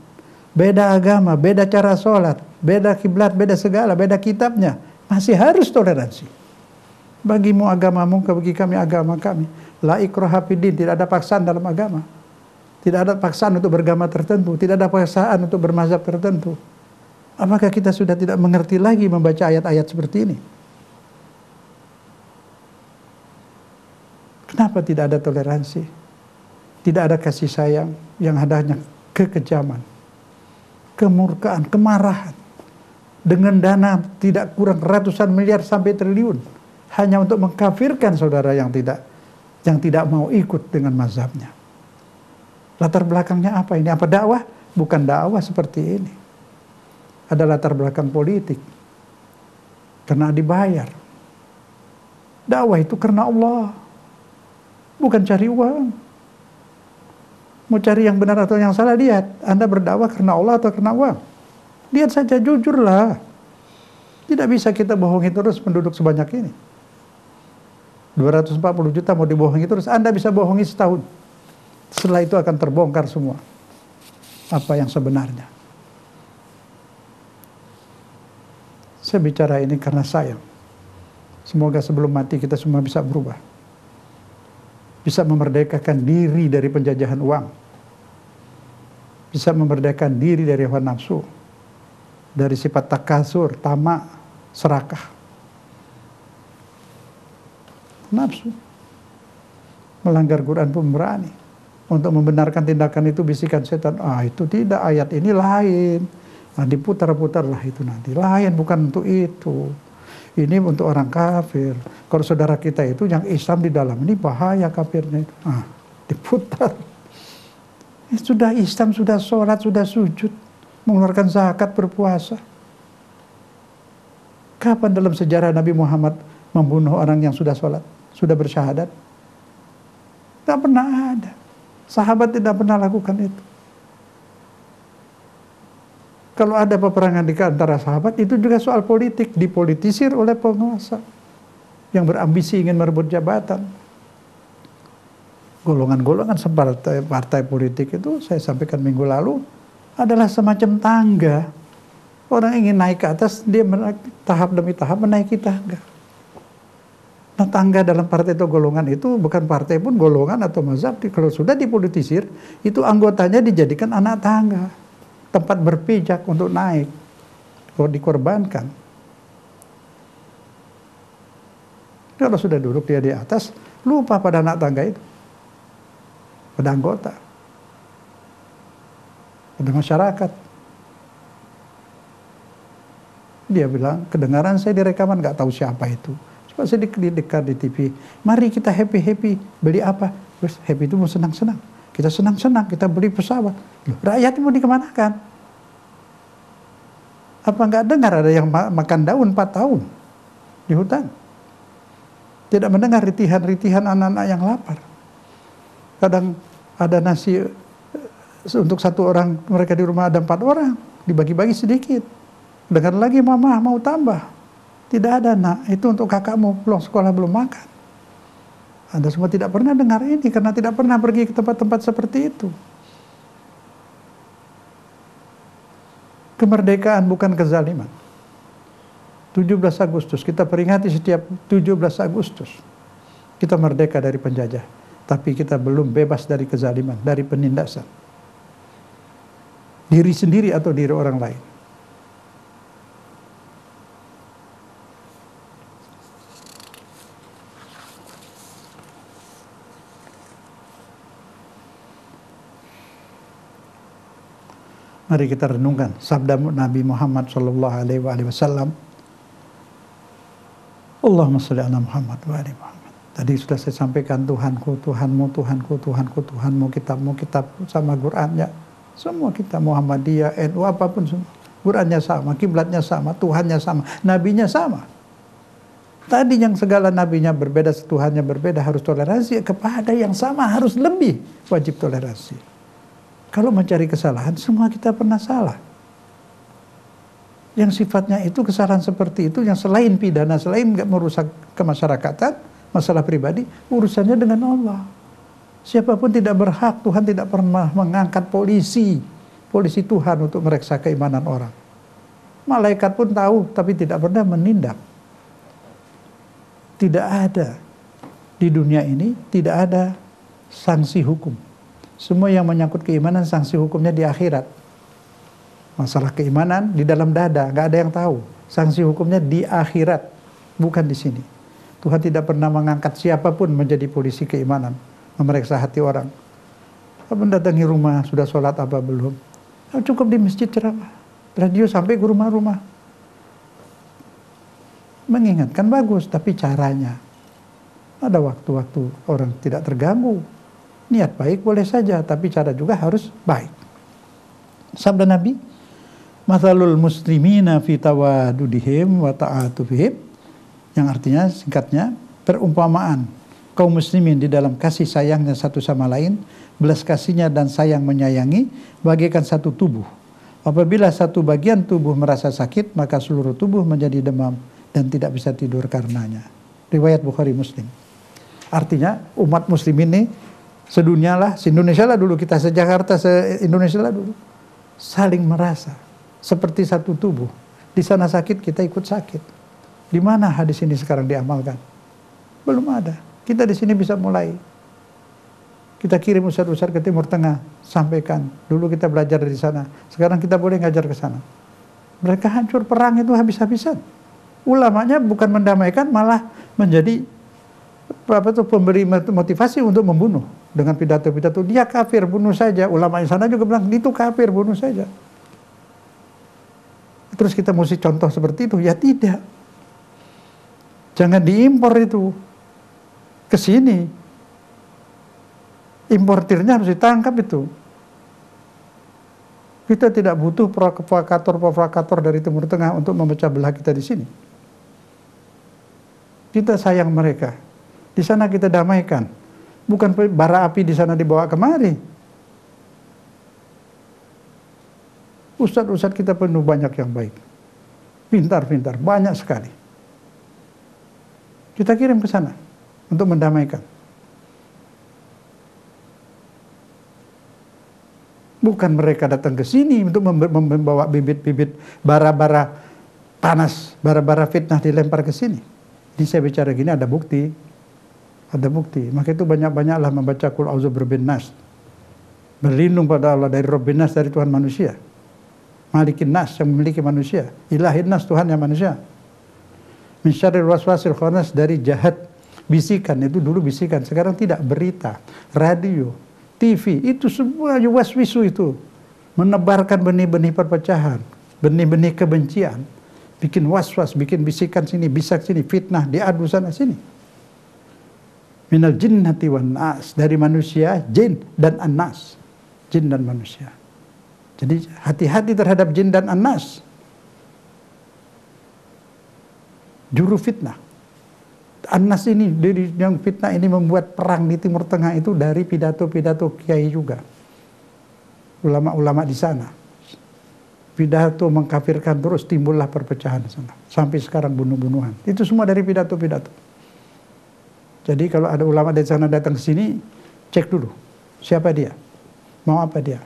beda agama, beda cara sholat, beda kiblat, beda segala, beda kitabnya, masih harus toleransi. Bagimu agamamu, bagi kami agama kami. La ikraha fiddin, tidak ada paksaan dalam agama. Tidak ada paksaan untuk beragama tertentu, tidak ada paksaan untuk bermazhab tertentu. Apakah kita sudah tidak mengerti lagi membaca ayat-ayat seperti ini? Kenapa tidak ada toleransi? Tidak ada kasih sayang, yang ada hanya kekejaman, kemurkaan, kemarahan. Dengan dana tidak kurang ratusan miliar sampai triliun, hanya untuk mengkafirkan saudara yang tidak mau ikut dengan mazhabnya. Latar belakangnya apa ini? Apa dakwah? Bukan dakwah seperti ini. Ada latar belakang politik, karena dibayar. Dakwah itu karena Allah, bukan cari uang. Mau cari yang benar atau yang salah, lihat. Anda berdakwah karena Allah atau karena uang? Lihat saja, jujurlah. Tidak bisa kita bohongi terus penduduk sebanyak ini. 240 juta mau dibohongi terus. Anda bisa bohongi setahun. Setelah itu akan terbongkar semua apa yang sebenarnya. Saya bicara ini karena sayang. Semoga sebelum mati kita semua bisa berubah. Bisa memerdekakan diri dari penjajahan uang. Bisa memerdekakan diri dari hawa nafsu. Dari sifat takasur, tamak, serakah. Nafsu. Melanggar Quran pun berani. Untuk membenarkan tindakan itu bisikan setan. Itu tidak, ayat ini lain. Nah, diputar-putarlah itu nanti. Lain, bukan untuk itu. Ini untuk orang kafir. Kalau saudara kita itu yang Islam di dalam ini bahaya kafirnya itu. Diputar. Sudah Islam, sudah sholat, sudah sujud. Mengeluarkan zakat, berpuasa. Kapan dalam sejarah Nabi Muhammad membunuh orang yang sudah sholat, sudah bersyahadat? Tidak pernah ada. Sahabat tidak pernah lakukan itu. Kalau ada peperangan di antara sahabat, itu juga soal politik, dipolitisir oleh penguasa yang berambisi ingin merebut jabatan. Golongan-golongan partai politik itu, saya sampaikan minggu lalu, adalah semacam tangga. Orang ingin naik ke atas, dia tahap demi tahap menaiki tangga. Nah, tangga dalam partai atau golongan itu bukan partai pun, golongan atau mazhab. Kalau sudah dipolitisir, itu anggotanya dijadikan anak tangga, tempat berpijak untuk naik, kalau dikorbankan. Kalau sudah duduk dia di atas, lupa pada anak tangga itu, pada anggota, pada masyarakat. Dia bilang, kedengaran saya di rekaman, nggak tahu siapa itu. Coba saya didekat di TV, mari kita happy-happy, beli apa? Terus happy itu mau senang-senang. Kita senang-senang, kita beli pesawat. Loh, rakyat mau dikemanakan? Apa nggak dengar ada yang makan daun 4 tahun di hutan? Tidak mendengar ritihan-ritihan anak-anak yang lapar. Kadang ada nasi untuk 1 orang, mereka di rumah ada 4 orang, dibagi-bagi sedikit. Dengar lagi, mama mau tambah. Tidak ada, nak, itu untuk kakakmu, belum sekolah belum makan. Anda semua tidak pernah dengar ini karena tidak pernah pergi ke tempat-tempat seperti itu. Kemerdekaan bukan kezaliman. 17 Agustus, kita peringati setiap 17 Agustus. Kita merdeka dari penjajah. Tapi kita belum bebas dari kezaliman, dari penindasan. Diri sendiri atau diri orang lain. Mari kita renungkan sabda Nabi Muhammad SAW. Allahumma sholli ala Muhammad wa ali Muhammad. Tadi sudah saya sampaikan, Tuhanku, Tuhanmu, Tuhanku, Tuhanku, Tuhanmu, kitabmu, kitabmu, sama Qur'annya. Semua kita Muhammadiyah, NU, apapun semua. Qur'annya sama, kiblatnya sama, Tuhannya sama, nabinya sama. Tadi yang segala nabinya berbeda, Tuhannya berbeda, harus toleransi. Kepada yang sama harus lebih wajib toleransi. Kalau mencari kesalahan, semua kita pernah salah. Yang sifatnya itu, kesalahan seperti itu, yang selain pidana, selain nggak merusak kemasyarakatan, masalah pribadi, urusannya dengan Allah. Siapapun tidak berhak, Tuhan tidak pernah mengangkat polisi Tuhan untuk mereksa keimanan orang. Malaikat pun tahu, tapi tidak pernah menindak. Tidak ada di dunia ini, tidak ada sanksi hukum. Semua yang menyangkut keimanan, sanksi hukumnya di akhirat. Masalah keimanan di dalam dada, nggak ada yang tahu. Sanksi hukumnya di akhirat, bukan di sini. Tuhan tidak pernah mengangkat siapapun menjadi polisi keimanan, memeriksa hati orang. Mendatangi rumah, sudah sholat apa belum? Cukup di masjid ceramah, radio sampai ke rumah-rumah. Mengingatkan bagus, tapi caranya. Ada waktu-waktu orang tidak terganggu. Niat baik boleh saja, tapi cara juga harus baik. Sabda Nabi, "Mathalul muslimina fi tawadudihim wa ta'atufihim," yang artinya singkatnya, perumpamaan kaum muslimin di dalam kasih sayangnya satu sama lain, belas kasihnya dan sayang menyayangi, bagaikan satu tubuh. Apabila satu bagian tubuh merasa sakit, maka seluruh tubuh menjadi demam dan tidak bisa tidur karenanya. Riwayat Bukhari Muslim. Artinya umat muslim ini sedunia lah, se-Indonesia lah dulu, kita se-Jakarta, se-Indonesia lah dulu, saling merasa seperti satu tubuh. Di sana sakit, kita ikut sakit. Di mana hadis ini sekarang diamalkan? Belum ada. Kita di sini bisa mulai. Kita kirim ustadz-ustadz ke Timur Tengah, sampaikan. Dulu kita belajar dari sana, sekarang kita boleh ngajar ke sana. Mereka hancur, perang itu habis-habisan. Ulamanya bukan mendamaikan, malah menjadi pemberi motivasi untuk membunuh. Dengan pidato-pidato, dia kafir, bunuh saja. Ulama di sana juga bilang, itu kafir, bunuh saja. Terus kita mesti contoh seperti itu? Ya tidak. Jangan diimpor itu ke sini. Importirnya harus ditangkap itu. Kita tidak butuh provokator-provokator dari Timur Tengah untuk memecah belah kita di sini. Kita sayang mereka. Di sana kita damaikan. Bukan bara api di sana dibawa kemari. Ustadz-ustadz kita penuh banyak yang baik. Pintar-pintar, banyak sekali. Kita kirim ke sana untuk mendamaikan. Bukan mereka datang ke sini untuk membawa bibit-bibit bara-bara panas, bara-bara fitnah dilempar ke sini. Ini saya bicara gini ada bukti. Ada bukti. Maka itu banyak-banyaklah membaca Qul a'udzu birabbin nas. Berlindung pada Allah dari Rabbin nas, dari Tuhan manusia. Malikin nas, yang memiliki manusia. Ilahin nas, Tuhan yang manusia. Min syarril waswasil khannas, dari jahat bisikan. Itu dulu bisikan, sekarang tidak. Berita, radio, TV, itu semua waswisu itu menebarkan benih-benih perpecahan, benih-benih kebencian, bikin was-was, bikin bisikan sini, bisak sini, fitnah, diadu sana sini. Minal jinnati wan nas, dari manusia, jin dan an-nas, jin dan manusia. Jadi hati-hati terhadap jin dan an-nas. Juru fitnah. An-nas ini, yang fitnah ini membuat perang di Timur Tengah itu dari pidato-pidato kiai juga. Ulama-ulama di sana. Pidato mengkafirkan terus, timbullah perpecahan di sana. Sampai sekarang bunuh-bunuhan. Itu semua dari pidato-pidato. Jadi kalau ada ulama dari sana datang ke sini, cek dulu. Siapa dia? Mau apa dia?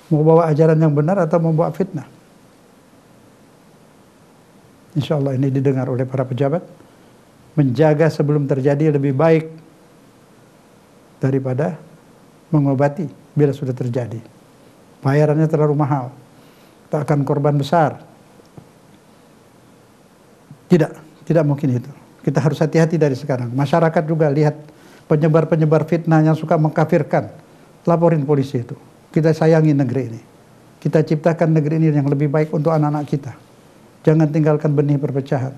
Mau bawa ajaran yang benar atau mau bawa fitnah? Insya Allah ini didengar oleh para pejabat. Menjaga sebelum terjadi lebih baik daripada mengobati bila sudah terjadi. Bayarannya terlalu mahal. Tak akan korban besar. Tidak mungkin itu. Kita harus hati-hati dari sekarang. Masyarakat juga lihat penyebar-penyebar fitnah yang suka mengkafirkan. Laporin polisi itu. Kita sayangi negeri ini. Kita ciptakan negeri ini yang lebih baik untuk anak-anak kita. Jangan tinggalkan benih perpecahan.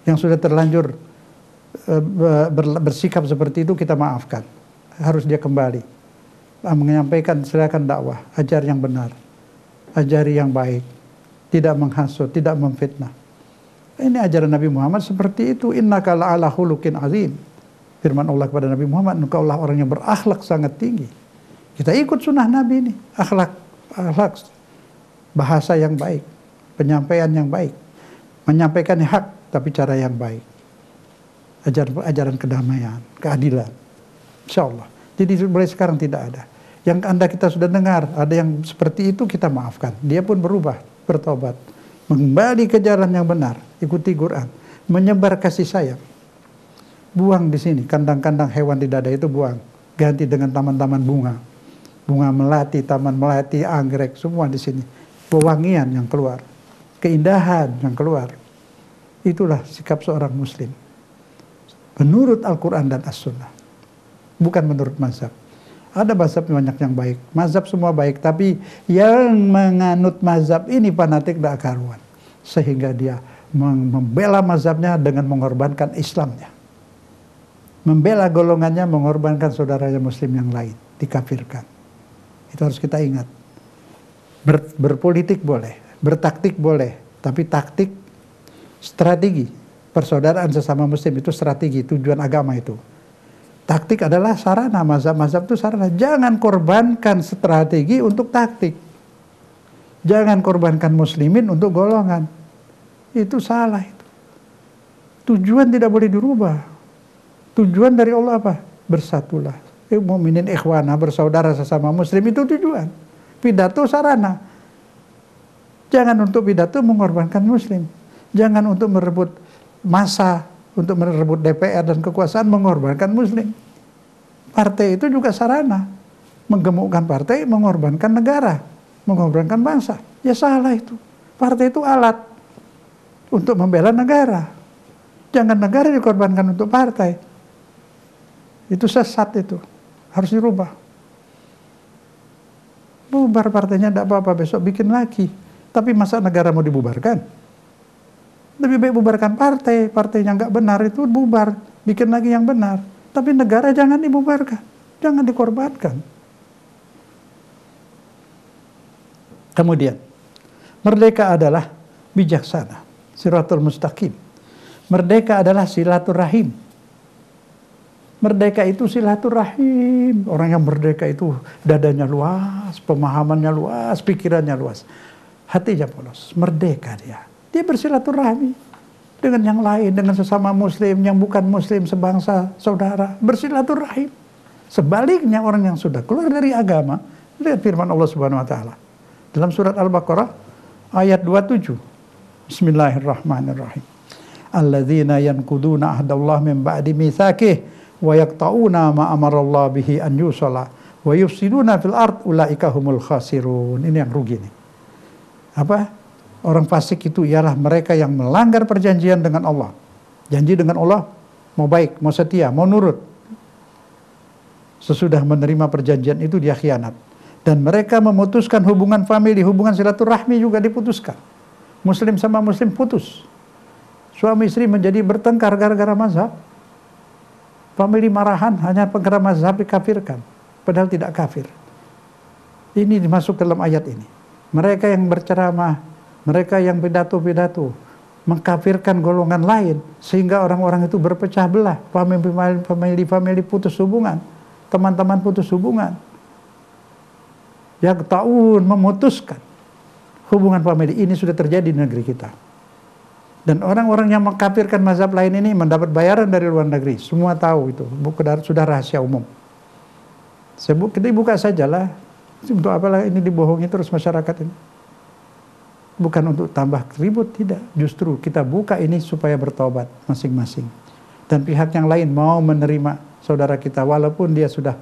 Yang sudah terlanjur bersikap seperti itu kita maafkan. Harus dia kembali. Menyampaikan, silakan dakwah. Ajar yang benar. Ajari yang baik. Tidak menghasut, tidak memfitnah. Ini ajaran Nabi Muhammad seperti itu. Innaka la'ala khuluqin azim. Firman Allah kepada Nabi Muhammad, engkaulah orang yang berakhlak sangat tinggi. Kita ikut sunnah Nabi ini. Akhlak, bahasa yang baik, penyampaian yang baik, menyampaikan hak tapi cara yang baik, ajaran kedamaian, keadilan, insya Allah. Jadi mulai sekarang tidak ada. Yang kita sudah dengar ada yang seperti itu, kita maafkan. Dia pun berubah, bertobat, kembali ke jalan yang benar, ikuti Quran, menyebar kasih sayang. Buang di sini kandang-kandang hewan di dada itu, buang, ganti dengan taman-taman bunga. Bunga melati, taman melati, anggrek, semua di sini. Pewangian yang keluar, keindahan yang keluar. Itulah sikap seorang muslim. Menurut Al-Quran dan As-Sunnah. Bukan menurut mazhab. Ada mazhab banyak yang baik. Mazhab semua baik. Tapi yang menganut mazhab ini fanatik tak karuan. Sehingga dia membela mazhabnya dengan mengorbankan Islamnya. Membela golongannya, mengorbankan saudaranya muslim yang lain. Dikafirkan. Itu harus kita ingat. Berpolitik boleh, bertaktik boleh, tapi taktik, strategi, persaudaraan sesama muslim itu strategi, tujuan agama itu. Taktik adalah sarana, mazhab-mazhab itu sarana. Jangan korbankan strategi untuk taktik. Jangan korbankan muslimin untuk golongan. Itu salah itu. Tujuan tidak boleh dirubah. Tujuan dari Allah apa? Bersatulah. Mukminin ikhwana, bersaudara sesama muslim, itu tujuan. Pidato sarana. Jangan untuk pidato mengorbankan muslim. Jangan untuk merebut massa, untuk merebut DPR dan kekuasaan mengorbankan muslim. Partai itu juga sarana. Menggemukkan partai, mengorbankan negara, mengorbankan bangsa. Ya salah itu. Partai itu alat untuk membela negara. Jangan negara dikorbankan untuk partai. Itu sesat itu. Harus dirubah. Bubar partainya tidak apa-apa, besok bikin lagi. Tapi masa negara mau dibubarkan? Lebih baik bubarkan partai. Partainya nggak benar itu bubar. Bikin lagi yang benar. Tapi negara jangan dibubarkan. Jangan dikorbankan. Kemudian, merdeka adalah bijaksana. Siratul mustaqim. Merdeka adalah silaturahim. Merdeka itu silaturahim. Orang yang merdeka itu dadanya luas, pemahamannya luas, pikirannya luas. Hatinya polos. Merdeka dia. Dia bersilaturahmi dengan yang lain, dengan sesama muslim, yang bukan muslim, sebangsa, saudara. Bersilaturahim. Sebaliknya orang yang sudah keluar dari agama, lihat firman Allah Subhanahu wa taala dalam surat Al-Baqarah ayat 27. Bismillahirrahmanirrahim. Alladzina yanquduna ahdallah min ba'di mitsaqih wa yaqta'una ma amarallahu bihi an yusalla wa yufsiduna fil ard ulaika humul khasirun. Ini yang rugi nih. Apa? Orang fasik itu ialah mereka yang melanggar perjanjian dengan Allah. Janji dengan Allah mau baik, mau setia, mau nurut. Sesudah menerima perjanjian itu dia khianat. Dan mereka memutuskan hubungan famili, hubungan silaturahmi juga diputuskan. Muslim sama muslim putus. Suami istri menjadi bertengkar gara-gara mazhab. Famili marahan hanya gara mazhab dikafirkan. Padahal tidak kafir. Ini dimasuk dalam ayat ini. Mereka yang berceramah, mereka yang pidato-pidato, mengkafirkan golongan lain. Sehingga orang-orang itu berpecah belah. Famili putus hubungan. Teman-teman putus hubungan. Yang ta'un memutuskan hubungan famili. Ini sudah terjadi di negeri kita. Dan orang-orang yang mengkafirkan mazhab lain ini mendapat bayaran dari luar negeri. Semua tahu itu, sudah rahasia umum. Kita buka sajalah. Untuk apalah ini dibohongi terus masyarakat ini. Bukan untuk tambah ribut, tidak. Justru kita buka ini supaya bertobat masing-masing. Dan pihak yang lain mau menerima saudara kita. Walaupun dia sudah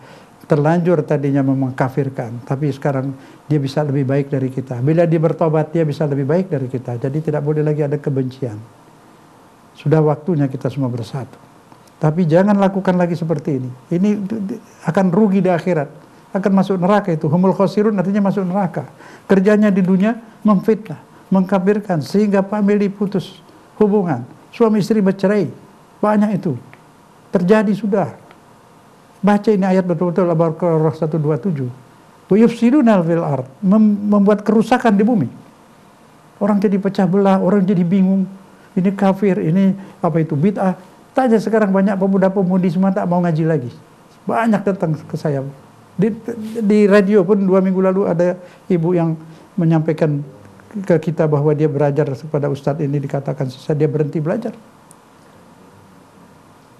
terlanjur tadinya mengkafirkan, tapi sekarang dia bisa lebih baik dari kita. Bila dia bertobat, dia bisa lebih baik dari kita. Jadi tidak boleh lagi ada kebencian. Sudah waktunya kita semua bersatu. Tapi jangan lakukan lagi seperti ini. Ini akan rugi di akhirat. Akan masuk neraka itu. Humul khosirun artinya masuk neraka. Kerjanya di dunia memfitnah, mengkafirkan, sehingga famili putus hubungan. Suami istri bercerai. Banyak itu. Terjadi sudah. Baca ini ayat betul-betul Al-Baqarah 127. Wa yufsiduna fil ard, membuat kerusakan di bumi. Orang jadi pecah belah, orang jadi bingung. Ini kafir, ini apa itu bid'ah. Tanya sekarang banyak pemuda-pemudi semua tak mau ngaji lagi. Banyak datang ke saya. Di radio pun 2 minggu lalu ada ibu yang menyampaikan ke kita bahwa dia belajar kepada ustadz ini, dikatakan dia berhenti belajar.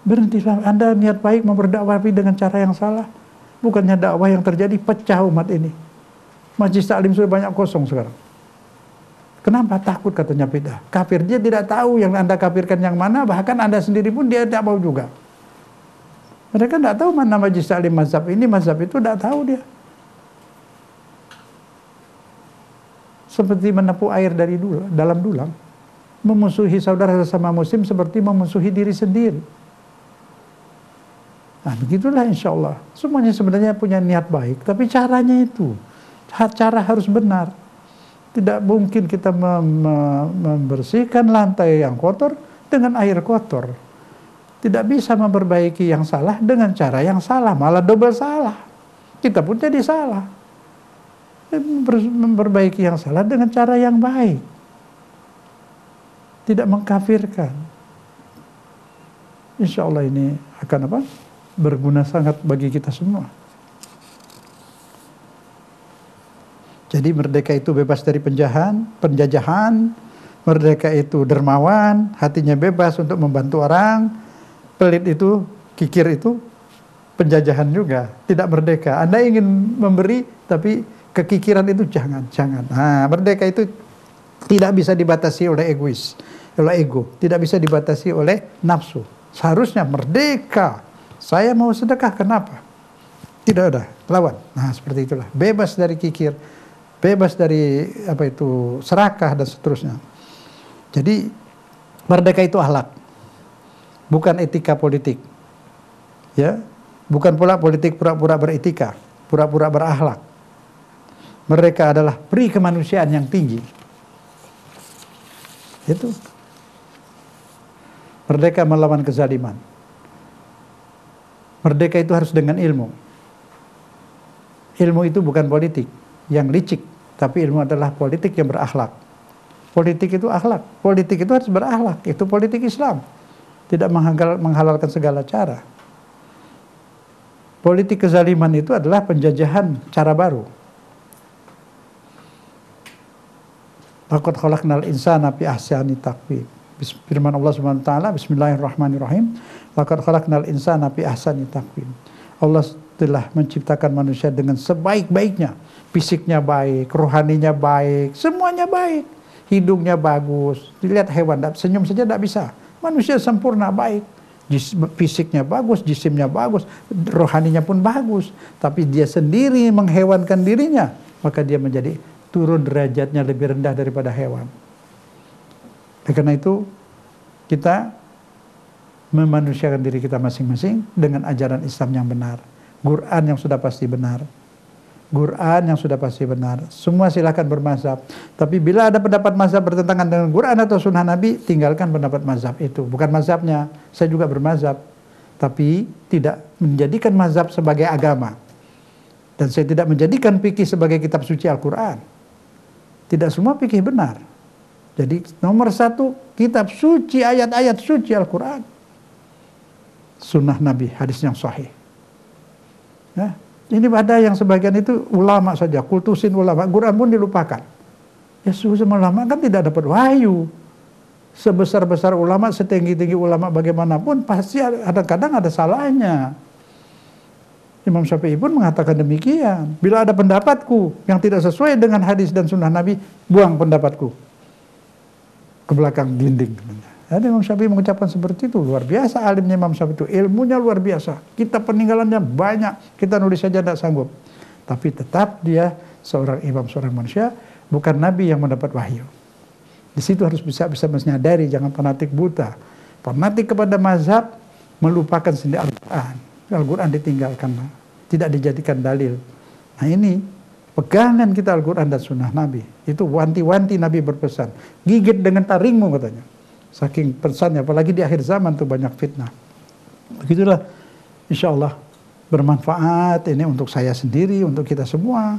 Berhentilah, Anda niat baik mau berdakwah dengan cara yang salah. Bukannya dakwah yang terjadi pecah umat ini. Majlis taklim sudah banyak kosong sekarang. Kenapa? Takut katanya bid'ah. Kafir, dia tidak tahu yang Anda kafirkan yang mana, bahkan Anda sendiri pun dia tidak mau juga. Mereka tidak tahu mana majlis taklim mazhab ini, mazhab itu, tidak tahu dia. Seperti menepuk air dari dalam dulang. Memusuhi saudara sesama muslim seperti memusuhi diri sendiri. Nah begitulah insya Allah. Semuanya sebenarnya punya niat baik, tapi caranya itu. Cara harus benar. Tidak mungkin kita membersihkan lantai yang kotor dengan air kotor. Tidak bisa memperbaiki yang salah dengan cara yang salah, malah double salah. Kita pun jadi salah. Memperbaiki yang salah dengan cara yang baik. Tidak mengkafirkan. Insya Allah ini akan apa? Berguna sangat bagi kita semua. Jadi merdeka itu bebas dari penjajahan, merdeka itu dermawan, hatinya bebas untuk membantu orang. Pelit itu, kikir itu penjajahan juga, tidak merdeka. Anda ingin memberi tapi kekikiran itu jangan. Nah, merdeka itu tidak bisa dibatasi oleh egois, oleh ego, tidak bisa dibatasi oleh nafsu. Seharusnya merdeka. Saya mau sedekah, kenapa? Tidak ada, lawan. Nah, seperti itulah. Bebas dari kikir, bebas dari apa itu serakah dan seterusnya. Jadi merdeka itu akhlak, bukan etika politik. Ya, bukan pula politik pura-pura beretika, pura-pura berakhlak. Mereka adalah peri kemanusiaan yang tinggi. Itu. Merdeka melawan kezaliman. Merdeka itu harus dengan ilmu. Ilmu itu bukan politik yang licik, tapi ilmu adalah politik yang berakhlak. Politik itu akhlak. Politik itu harus berakhlak. Itu politik Islam. Tidak menghalalkan segala cara. Politik kezaliman itu adalah penjajahan cara baru. Laqad khalaqnal insana fi ahsani taqwim. Firman Allah Subhanahu wa taala, bismillahirrahmanirrahim. Laqad khalaqnal insana fi ahsani taqwim. Allah telah menciptakan manusia dengan sebaik-baiknya. Fisiknya baik, rohaninya baik, semuanya baik. Hidungnya bagus. Dilihat hewan, senyum saja tidak bisa. Manusia sempurna baik. Fisiknya bagus, jisimnya bagus, rohaninya pun bagus. Tapi dia sendiri menghewankan dirinya, maka dia menjadi turun derajatnya lebih rendah daripada hewan. Karena itu kita memanusiakan diri kita masing-masing dengan ajaran Islam yang benar. Quran yang sudah pasti benar. Quran yang sudah pasti benar. Semua silakan bermazhab. Tapi bila ada pendapat mazhab bertentangan dengan Quran atau sunnah Nabi, tinggalkan pendapat mazhab itu. Bukan mazhabnya. Saya juga bermazhab. Tapi tidak menjadikan mazhab sebagai agama. Dan saya tidak menjadikan fikih sebagai kitab suci Al-Quran. Tidak semua fikih benar. Jadi nomor satu, kitab suci, ayat-ayat suci Al-Quran. Sunnah Nabi, hadis yang sahih. Ya. Ini ada yang sebagian itu ulama saja, kultusin ulama, Quran pun dilupakan. Ya semua ulama kan tidak dapat wahyu. Sebesar-besar ulama, setinggi-tinggi ulama bagaimanapun, pasti kadang-kadang ada salahnya. Imam Syafi'i pun mengatakan demikian. Bila ada pendapatku yang tidak sesuai dengan hadis dan sunnah Nabi, buang pendapatku ke belakang dinding. Ada Imam Syafi'i mengucapkan seperti itu. Luar biasa alimnya Imam Syafi'i itu. Ilmunya luar biasa. Kita peninggalannya banyak. Kita nulis saja tidak sanggup. Tapi tetap dia seorang imam, seorang manusia. Bukan Nabi yang mendapat wahyu. Di situ harus bisa menyadari. Jangan fanatik buta. Fanatik kepada mazhab melupakan sendiri Al-Quran. Al-Quran ditinggalkan. Tidak dijadikan dalil. Nah ini pegangan kita Al-Quran dan sunnah Nabi. Itu wanti-wanti Nabi berpesan. Gigit dengan taringmu katanya. Saking pesannya, apalagi di akhir zaman tuh banyak fitnah. Begitulah, insya Allah bermanfaat ini untuk saya sendiri, untuk kita semua.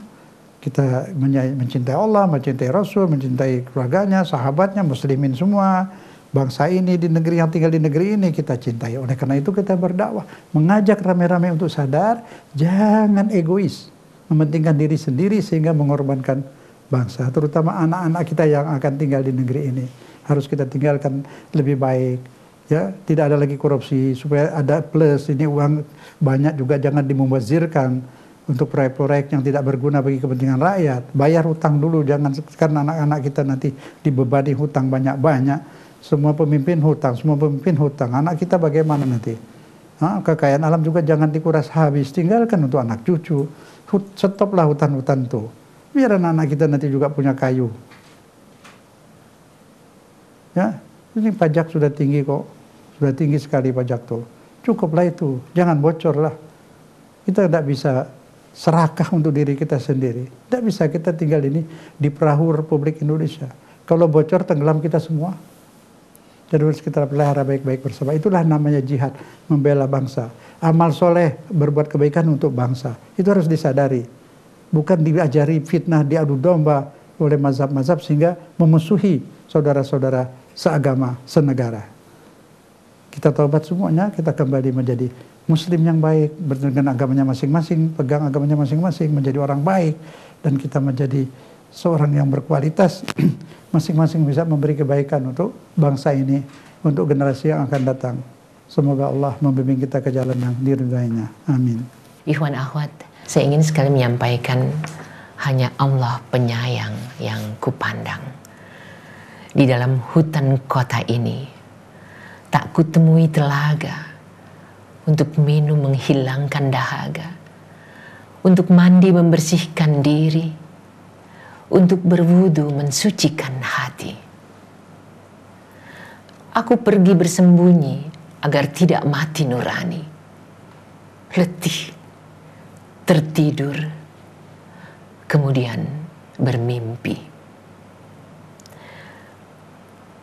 Kita mencintai Allah, mencintai Rasul, mencintai keluarganya, sahabatnya, muslimin semua. Bangsa ini di negeri yang tinggal di negeri ini kita cintai. Oleh karena itu kita berdakwah, mengajak rame-rame untuk sadar, jangan egois, mementingkan diri sendiri sehingga mengorbankan bangsa, terutama anak-anak kita yang akan tinggal di negeri ini. Harus kita tinggalkan lebih baik, ya, tidak ada lagi korupsi, supaya ada plus, ini uang banyak juga jangan dimubazirkan untuk proyek-proyek yang tidak berguna bagi kepentingan rakyat. Bayar hutang dulu, jangan karena anak-anak kita nanti dibebani hutang banyak-banyak. Semua pemimpin hutang, anak kita bagaimana nanti? Kekayaan alam juga jangan dikuras habis, tinggalkan untuk anak cucu. Stoplah hutan-hutan tuh, biar anak-anak kita nanti juga punya kayu. Ya, ini pajak sudah tinggi kok, sudah tinggi sekali pajak tuh. Cukuplah itu, jangan bocor lah. Kita tidak bisa serakah untuk diri kita sendiri. Tidak bisa kita tinggal ini di perahu Republik Indonesia. Kalau bocor tenggelam kita semua. Jadi harus kita pelihara baik-baik bersama. Itulah namanya jihad, membela bangsa. Amal soleh, berbuat kebaikan untuk bangsa. Itu harus disadari. Bukan diajari fitnah, diadu domba oleh mazhab-mazhab sehingga memusuhi saudara-saudara seagama, senegara. Kita taubat semuanya, kita kembali menjadi muslim yang baik, dengan agamanya masing-masing, pegang agamanya masing-masing, menjadi orang baik, dan kita menjadi seorang yang berkualitas, masing-masing bisa memberi kebaikan untuk bangsa ini, untuk generasi yang akan datang. Semoga Allah membimbing kita ke jalan yang diridainya. Amin. Ikhwan akhwat, saya ingin sekali menyampaikan hanya Allah penyayang yang kupandang. Di dalam hutan kota ini, tak kutemui telaga untuk minum menghilangkan dahaga, untuk mandi membersihkan diri, untuk berwudu mensucikan hati. Aku pergi bersembunyi agar tidak mati nurani, letih, tertidur, kemudian bermimpi.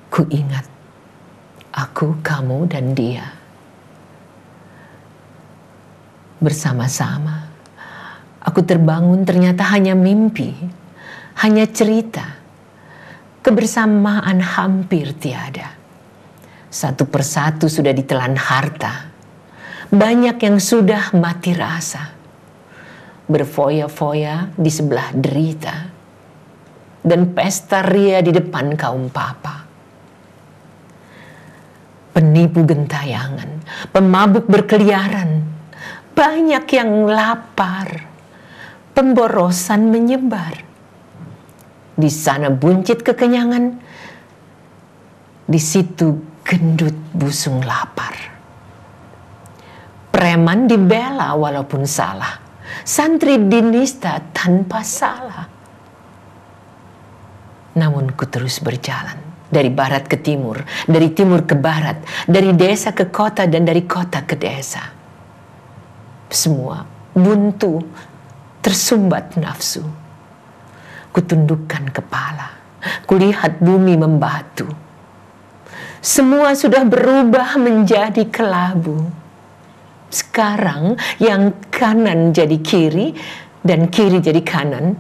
Ku ingat aku, kamu, dan dia bersama-sama. Aku terbangun, ternyata hanya mimpi, hanya cerita. Kebersamaan hampir tiada. Satu persatu sudah ditelan harta. Banyak yang sudah mati rasa. Berfoya-foya di sebelah derita. Dan pesta ria di depan kaum papa. Penipu gentayangan, pemabuk berkeliaran. Banyak yang lapar. Pemborosan menyebar. Di sana buncit kekenyangan, di situ gendut busung lapar. Preman dibela walaupun salah, santri dinista tanpa salah. Namun ku terus berjalan, dari barat ke timur, dari timur ke barat, dari desa ke kota dan dari kota ke desa. Semua buntu, tersumbat nafsu. Kutundukkan kepala, kulihat bumi membatu. Semua sudah berubah menjadi kelabu. Sekarang yang kanan jadi kiri dan kiri jadi kanan.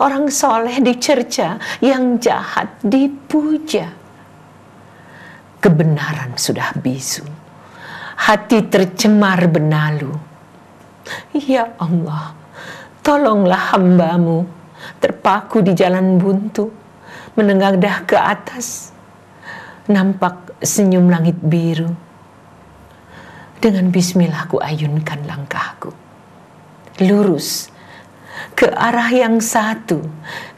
Orang soleh dicerca, yang jahat dipuja. Kebenaran sudah bisu, hati tercemar benalu. Ya Allah, tolonglah hamba-Mu. Terpaku di jalan buntu, menengadah ke atas, nampak senyum langit biru. Dengan bismillah ku ayunkan langkahku, lurus ke arah yang satu,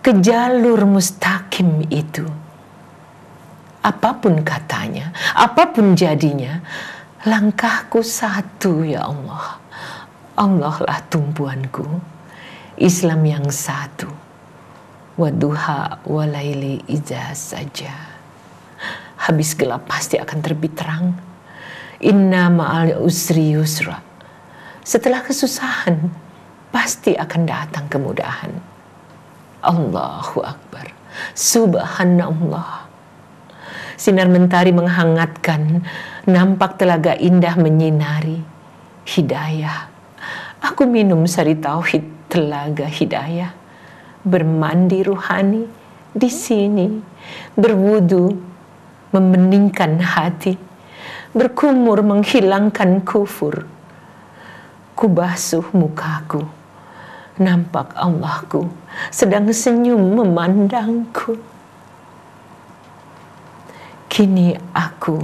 ke jalur mustaqim itu. Apapun katanya, apapun jadinya, langkahku satu ya Allah. Allah lah tumpuanku. Islam yang satu. Waduha walaili iza saja. Habis gelap pasti akan terbit terang. Inna ma'al usri yusra. Setelah kesusahan pasti akan datang kemudahan. Allahu Akbar. Subhanallah. Sinar mentari menghangatkan, nampak telaga indah menyinari. Hidayah. Aku minum sari tauhid telaga hidayah, bermandi ruhani di sini, berwudu, membeningkan hati, berkumur menghilangkan kufur. Kubasuh mukaku, nampak Allahku sedang senyum memandangku. Kini aku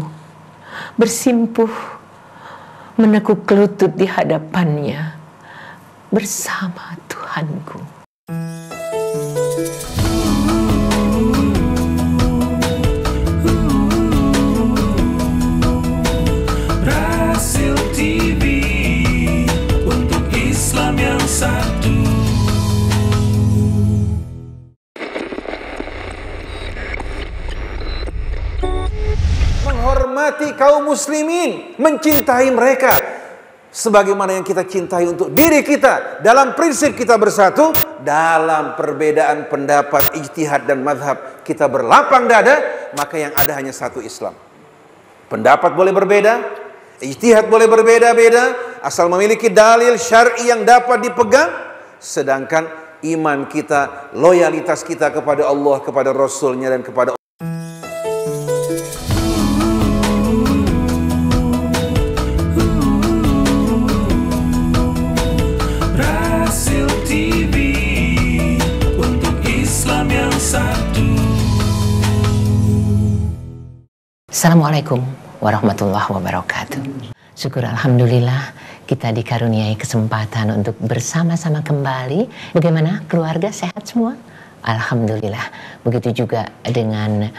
bersimpuh, menekuk lutut di hadapannya, bersama Tuhanku. Rasil TV untuk Islam yang satu. Menghormati kaum muslimin, mencintai mereka sebagaimana yang kita cintai untuk diri kita. Dalam prinsip kita bersatu, dalam perbedaan pendapat, ijtihad dan mazhab kita berlapang dada, maka yang ada hanya satu Islam. Pendapat boleh berbeda, ijtihad boleh berbeda-beda, asal memiliki dalil syar'i yang dapat dipegang, sedangkan iman kita, loyalitas kita kepada Allah, kepada Rasulnya dan kepada Assalamualaikum warahmatullahi wabarakatuh. Syukur alhamdulillah kita dikaruniai kesempatan untuk bersama-sama kembali. Bagaimana keluarga, sehat semua? Alhamdulillah. Begitu juga dengan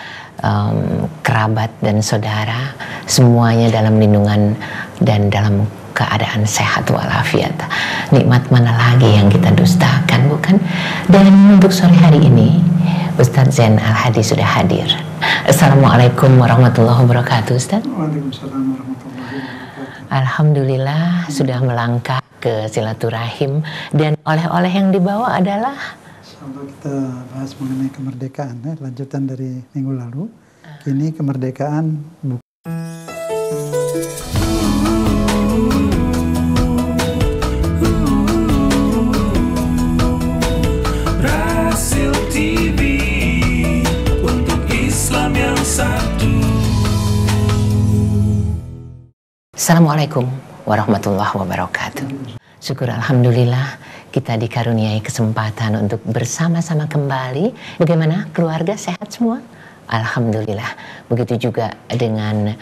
kerabat dan saudara, semuanya dalam lindungan dan dalam keadaan sehat walafiat. Nikmat mana lagi yang kita dustakan, bukan? Dan untuk sore hari ini Ustadz Zain Al-Hadi sudah hadir. Assalamualaikum warahmatullahi wabarakatuh, Ustadz. Waalaikumsalam warahmatullahi wabarakatuh. Alhamdulillah sudah melangkah ke silaturahim, dan oleh-oleh yang dibawa adalah Kalau kita bahas mengenai kemerdekaan, lanjutan dari minggu lalu. Kini kemerdekaan Rasil TV untuk Assalamualaikum warahmatullahi wabarakatuh. Syukur alhamdulillah kita dikaruniai kesempatan untuk bersama-sama kembali. Bagaimana keluarga, sehat semua? Alhamdulillah. Begitu juga dengan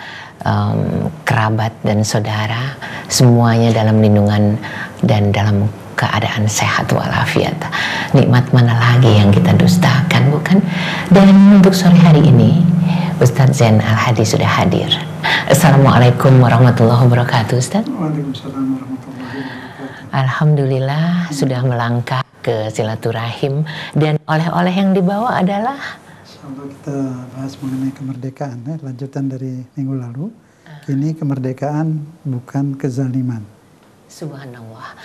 kerabat dan saudara, semuanya dalam lindungan dan dalam keadaan sehat walafiat. Nikmat mana lagi yang kita dustakan, bukan? Dan untuk sore hari ini Ustadz Zain Al-Hadi sudah hadir. Assalamualaikum warahmatullahi wabarakatuh, Ustadz. Waalaikumsalam warahmatullahi wabarakatuh. Alhamdulillah sudah melangkah ke silaturahim, dan oleh-oleh yang dibawa adalah Insyaallah kita bahas mengenai kemerdekaan, lanjutan dari minggu lalu. Kini kemerdekaan bukan kezaliman. Subhanallah.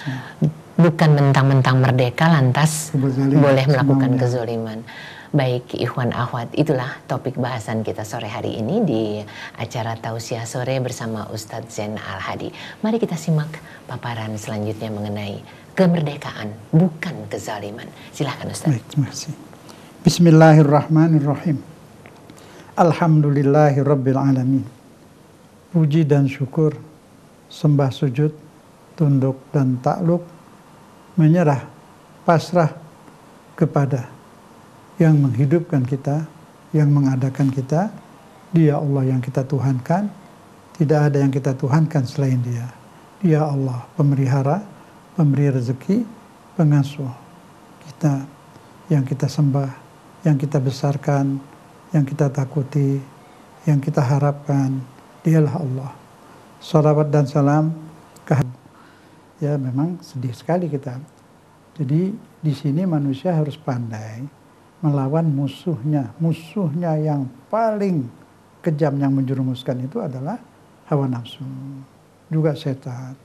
Bukan mentang-mentang merdeka lantas boleh melakukan kezaliman. Baik, ikhwan akhwat, itulah topik bahasan kita sore hari ini di acara Tausiah Sore bersama Ustadz Zain Al-Hadi. Mari kita simak paparan selanjutnya mengenai kemerdekaan, bukan kezaliman. Silahkan Ustadz. Baik, terima kasih. Bismillahirrahmanirrahim. Alhamdulillahirabbil alamin. Puji dan syukur, sembah sujud, tunduk dan takluk, menyerah, pasrah kepada yang menghidupkan kita, yang mengadakan kita. Dia Allah yang kita tuhankan, tidak ada yang kita tuhankan selain Dia. Dia Allah, pemelihara, pemberi rezeki, pengasuh kita, yang kita sembah, yang kita besarkan, yang kita takuti, yang kita harapkan. Dialah Allah. Salawat dan salam ya, memang sedih sekali kita. Jadi di sini manusia harus pandai melawan musuhnya. Musuhnya yang paling kejam yang menjerumuskan itu adalah hawa nafsu, juga setan.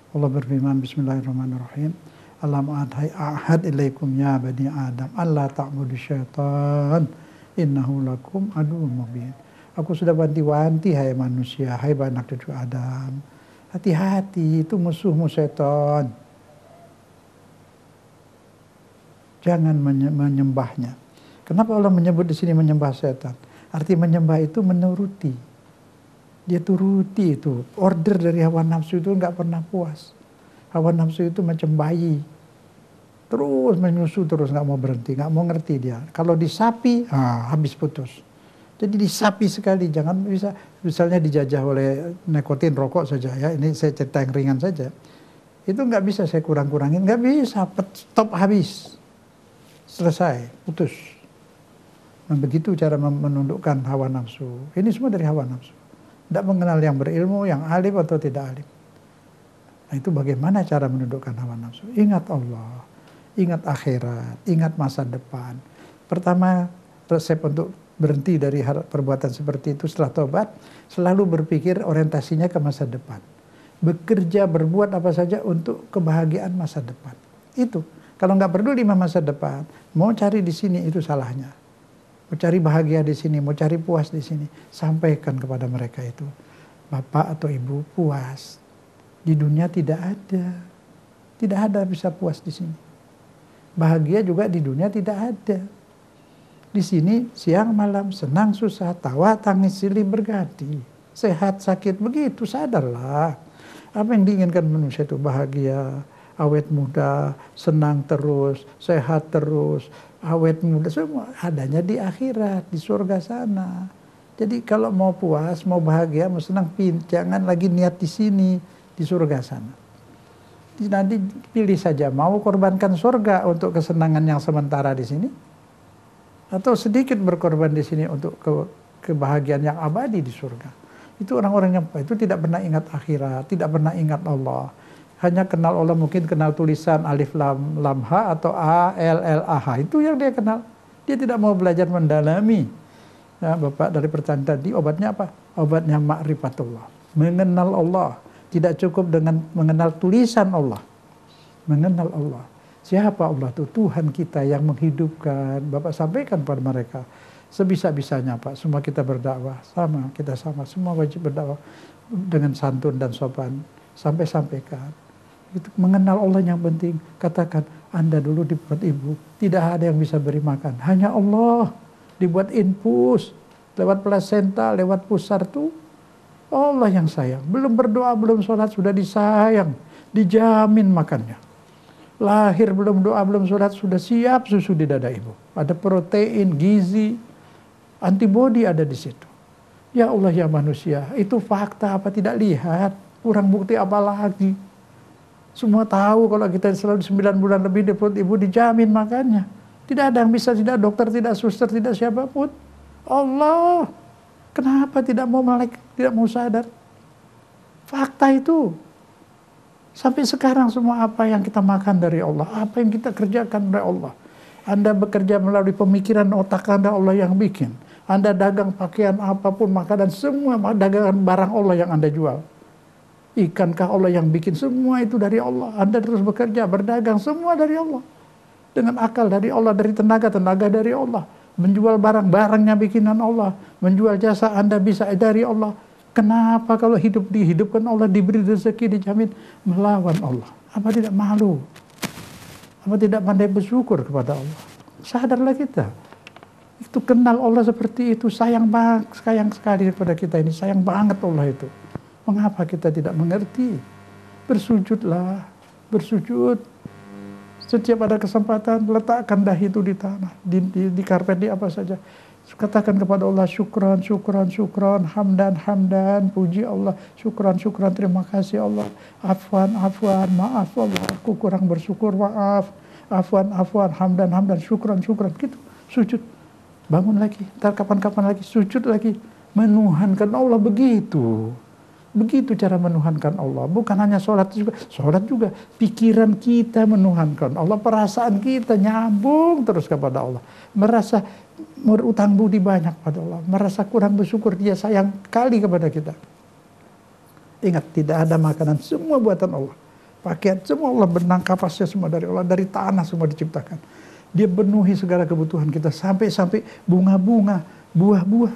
Allah berfirman, Bismillahirrahmanirrahim. Alam ahad ilaikum ya bani Adam alla ta'budu syaitan innahu lakum aduwwun mubin. Aku sudah wanti-wanti hai manusia, hai anak cucu Adam. Hati-hati, itu musuhmu setan. Jangan menyembahnya. Kenapa Allah menyebut di sini menyembah setan? Arti menyembah itu menuruti. Dia turuti itu. Order dari hawa nafsu itu nggak pernah puas. Hawa nafsu itu macam bayi. Terus menyusu, terus nggak mau berhenti, nggak mau ngerti dia. Kalau disapi, habis putus. Jadi disapi sekali. Jangan bisa, misalnya dijajah oleh nikotin, rokok saja ya. Ini saya cerita yang ringan saja. Itu nggak bisa saya kurang-kurangin, nggak bisa. Stop, habis. Selesai, putus. Nah, begitu cara menundukkan hawa nafsu. Ini semua dari hawa nafsu. Tidak mengenal yang berilmu, yang alim atau tidak alim. Nah, itu bagaimana cara menundukkan hawa nafsu? Ingat Allah, ingat akhirat, ingat masa depan. Pertama, resep untuk berhenti dari perbuatan seperti itu setelah tobat, selalu berpikir orientasinya ke masa depan. Bekerja, berbuat apa saja untuk kebahagiaan masa depan. Itu. Kalau nggak peduli masa depan, mau cari di sini itu salahnya. Mau cari bahagia di sini, mau cari puas di sini, sampaikan kepada mereka itu. Bapak atau ibu puas. Di dunia tidak ada bisa puas di sini. Bahagia juga di dunia tidak ada. Di sini siang malam, senang susah, tawa tangis silih berganti. Sehat sakit, begitu sadarlah. Apa yang diinginkan manusia itu bahagia, awet muda, senang terus, sehat terus, awet muda, semua adanya di akhirat, di surga sana. Jadi kalau mau puas, mau bahagia, mau senang, jangan lagi niat di sini, di surga sana. Nanti pilih saja, mau korbankan surga untuk kesenangan yang sementara di sini, atau sedikit berkorban di sini untuk kebahagiaan yang abadi di surga. Itu orang-orang yang itu tidak pernah ingat akhirat, tidak pernah ingat Allah. Hanya kenal Allah, mungkin kenal tulisan alif lam ha atau a l l a h, itu yang dia kenal. Dia tidak mau belajar mendalami. Ya, Bapak dari pertanyaan tadi, obatnya apa? Obatnya ma'rifatullah, mengenal Allah. Tidak cukup dengan mengenal tulisan Allah, mengenal Allah. Siapa Allah itu? Tuhan kita yang menghidupkan. Bapak sampaikan pada mereka sebisa-bisanya, Pak. Semua kita berdakwah sama, kita sama, semua wajib berdakwah dengan santun dan sopan. Sampaikan. Itu mengenal Allah yang penting. Katakan, Anda dulu dibuat ibu, tidak ada yang bisa beri makan, hanya Allah. Dibuat infus lewat plasenta, lewat pusar tuh Allah yang sayang. Belum berdoa, belum sholat, sudah disayang. Dijamin makannya. Lahir belum doa, belum sholat, sudah siap susu di dada ibu. Ada protein, gizi, antibodi ada di situ. Ya Allah ya manusia, itu fakta apa tidak lihat? Kurang bukti apa lagi? Semua tahu kalau kita selalu 9 bulan lebih di perut ibu dijamin makannya. Tidak ada yang bisa, tidak dokter, tidak suster, tidak siapapun. Allah. Kenapa tidak mau melek, tidak mau sadar? Fakta itu. Sampai sekarang semua apa yang kita makan dari Allah, apa yang kita kerjakan dari Allah. Anda bekerja melalui pemikiran otak Anda, Allah yang bikin. Anda dagang pakaian apapun, makanan, semua dagangan barang Allah yang Anda jual. Ikankah Allah yang bikin, semua itu dari Allah. Anda terus bekerja, berdagang, semua dari Allah. Dengan akal dari Allah, dari tenaga dari Allah. Menjual barang-barangnya bikinan Allah. Menjual jasa Anda bisa dari Allah. Kenapa kalau hidup dihidupkan Allah, diberi rezeki, dijamin, melawan Allah? Apa tidak malu? Apa tidak pandai bersyukur kepada Allah? Sadarlah kita. Itu kenal Allah seperti itu. Sayang sekali kepada kita ini. Sayang banget Allah itu. Mengapa kita tidak mengerti? Bersujudlah. Bersujud. Setiap ada kesempatan, letakkan dahi itu di tanah, di karpet, di apa saja. Katakan kepada Allah, syukran, syukran, syukran, hamdan, hamdan, puji Allah, syukran, syukran, terima kasih Allah, afwan, afwan, maaf Allah, aku kurang bersyukur, maaf, afwan, afwan, hamdan, hamdan, syukran, syukran, gitu, sujud. Bangun lagi, ntar kapan-kapan lagi, sujud lagi, menuhankan Allah begitu. Begitu cara menuhankan Allah. Bukan hanya sholat juga. Pikiran kita menuhankan Allah. Perasaan kita nyambung terus kepada Allah. Merasa berutang budi banyak pada Allah. Merasa kurang bersyukur, Dia sayang kali kepada kita. Ingat, tidak ada makanan, semua buatan Allah. Pakaian, semua Allah, benang kapasnya semua dari Allah. Dari tanah semua diciptakan. Dia penuhi segala kebutuhan kita. Sampai bunga-bunga, buah-buah.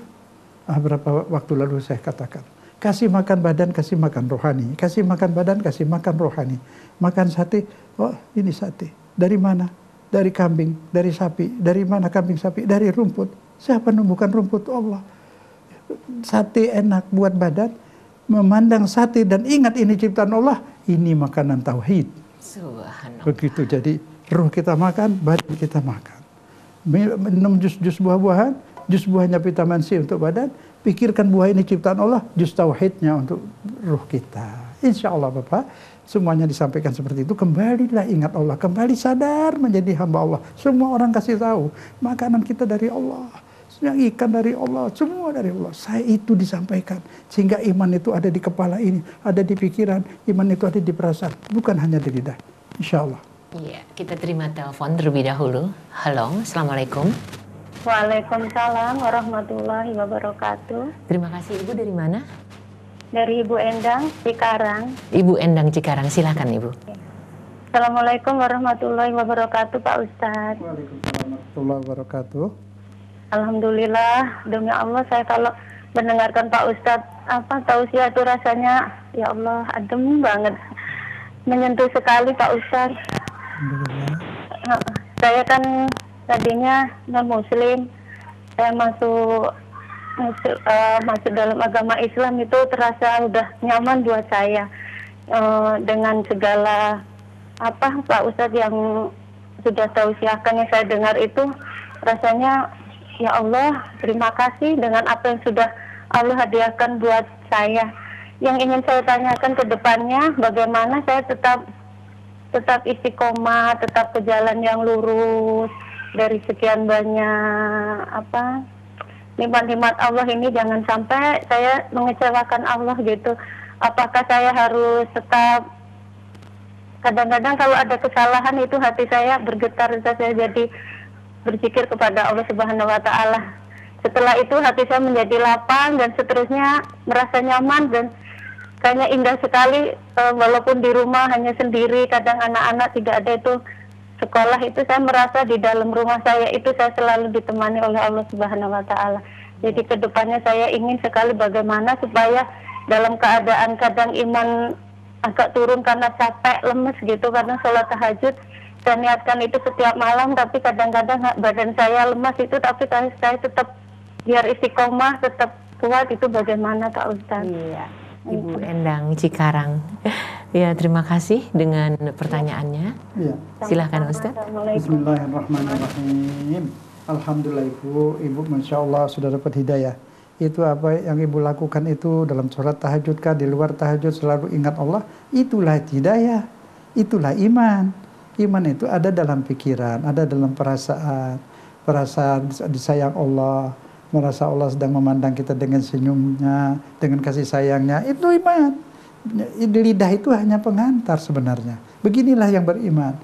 Berapa waktu lalu saya katakan. Kasih makan badan, kasih makan rohani. Kasih makan badan, kasih makan rohani. Makan sate, oh ini sate. Dari mana? Dari kambing, dari sapi. Dari mana kambing sapi? Dari rumput. Siapa numbuhkan rumput? Allah. Sate enak buat badan. Memandang sate dan ingat ini ciptaan Allah. Ini makanan tauhid. Subhanallah. Begitu, jadi ruh kita makan, badan kita makan. Minum jus buah-buahan. Jus buahnya vitamin C untuk badan. Pikirkan buah ini ciptaan Allah, jus tauhidnya untuk ruh kita. Insya Allah Bapak, semuanya disampaikan seperti itu. Kembalilah ingat Allah, kembali sadar menjadi hamba Allah. Semua orang kasih tahu, makanan kita dari Allah, yang ikan dari Allah, semua dari Allah. Saya itu disampaikan, sehingga iman itu ada di kepala ini, ada di pikiran, iman itu ada di perasaan, bukan hanya di lidah. Insya Allah. Iya, kita terima telepon terlebih dahulu. Halo, Assalamualaikum. Waalaikumsalam warahmatullahi wabarakatuh. Terima kasih. Ibu dari mana? Dari Ibu Endang, Cikarang. Ibu Endang Cikarang, silakan Ibu. Assalamualaikum warahmatullahi wabarakatuh Pak Ustadz. Waalaikumsalam warahmatullahi wabarakatuh. Alhamdulillah, demi Allah saya kalau mendengarkan Pak Ustadz tausiah itu rasanya ya Allah adem banget, menyentuh sekali Pak Ustadz. Saya kan tadinya non Muslim, saya masuk dalam agama Islam itu terasa udah nyaman buat saya dengan segala Pak Ustadz yang sudah tausiahkan yang saya dengar itu rasanya ya Allah terima kasih dengan apa yang sudah Allah hadiahkan buat saya. Yang ingin saya tanyakan ke depannya bagaimana saya tetap istiqomah, tetap ke jalan yang lurus. Dari sekian banyak nikmat-nikmat Allah ini jangan sampai saya mengecewakan Allah gitu. Apakah saya harus tetap, kadang-kadang kalau ada kesalahan itu hati saya bergetar, saya jadi berzikir kepada Allah Subhanahu wa taala. Setelah itu hati saya menjadi lapang dan seterusnya merasa nyaman dan kayaknya indah sekali, walaupun di rumah hanya sendiri, kadang anak-anak tidak ada itu sekolah, itu saya merasa di dalam rumah saya itu saya selalu ditemani oleh Allah Subhanahu wa taala. Jadi kedepannya saya ingin sekali bagaimana supaya dalam keadaan kadang iman agak turun karena capek, lemes gitu, karena sholat tahajud saya niatkan itu setiap malam, tapi kadang-kadang badan saya lemas itu, tapi saya tetap biar istiqomah, tetap kuat itu bagaimana Kak Ustadz? Iya, Ibu Endang Cikarang. Ya, terima kasih dengan pertanyaannya. Iya. Silakan Ustadz. Bismillahirrahmanirrahim. Alhamdulillah Ibu Masya Allah sudah dapat hidayah. Itu apa yang Ibu lakukan itu dalam sholat tahajud kah, di luar tahajud selalu ingat Allah. Itulah hidayah, itulah iman. Iman itu ada dalam pikiran, ada dalam perasaan disayang Allah, merasa Allah sedang memandang kita dengan senyumnya, dengan kasih sayangnya. Itu iman. Lidah itu hanya pengantar sebenarnya. Beginilah yang beriman.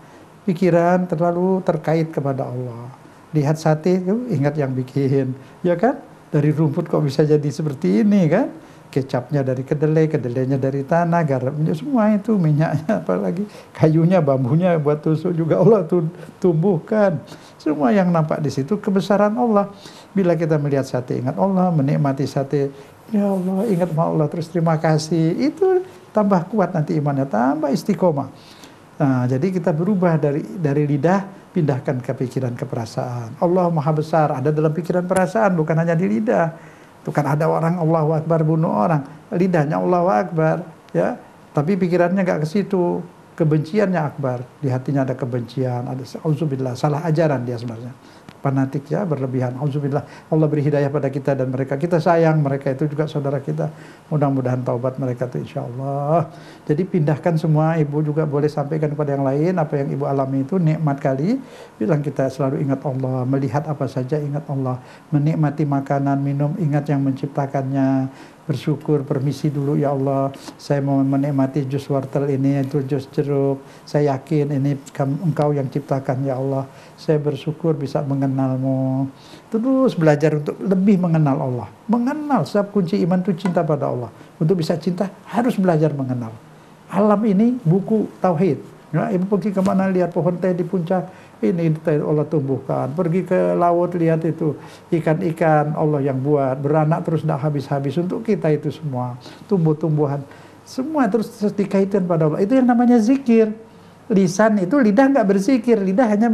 Pikiran terlalu terkait kepada Allah. Lihat sate, ingat yang bikin, ya kan? Dari rumput kok bisa jadi seperti ini kan? Kecapnya dari kedelai, kedelainya dari tanah, garamnya semua itu, minyaknya apalagi, kayunya, bambunya buat tusuk juga Allah tumbuhkan. Semua yang nampak di situ kebesaran Allah. Bila kita melihat sate, ingat Allah, menikmati sate, ya Allah, ingat Allah, terus terima kasih. Itu tambah kuat nanti imannya, tambah istiqomah. Nah, jadi kita berubah dari lidah, pindahkan ke pikiran, ke perasaan. Allah Maha Besar, ada dalam pikiran perasaan, bukan hanya di lidah. Itu kan ada orang Allahu Akbar bunuh orang, lidahnya Allahu Akbar, ya. Tapi pikirannya nggak ke situ, kebenciannya akbar, di hatinya ada kebencian, ada auzubillah, salah ajaran dia sebenarnya. Fanatik ya, berlebihan. Auzubillah. Allah beri hidayah pada kita dan mereka. Kita sayang mereka, itu juga saudara kita. Mudah-mudahan taubat mereka itu insya Allah. Jadi pindahkan semua. Ibu juga boleh sampaikan kepada yang lain apa yang ibu alami itu nikmat kali. Bilang kita selalu ingat Allah, melihat apa saja ingat Allah, menikmati makanan, minum ingat yang menciptakannya. Bersyukur, permisi dulu ya Allah, saya mau menikmati jus wortel ini, itu jus jeruk, saya yakin ini Engkau yang ciptakan ya Allah, saya bersyukur bisa mengenalmu. Terus belajar untuk lebih mengenal Allah. Mengenal, sebab kunci iman itu cinta pada Allah. Untuk bisa cinta harus belajar mengenal. Alam ini buku tauhid. Ya, ibu pergi kemana lihat pohon teh di puncak, ini Allah tumbuhkan. Pergi ke laut lihat itu ikan-ikan Allah yang buat, beranak terus tidak habis-habis untuk kita itu semua. Tumbuh-tumbuhan, semua terus dikaitkan pada Allah. Itu yang namanya zikir. Lisan itu, lidah nggak berzikir, lidah hanya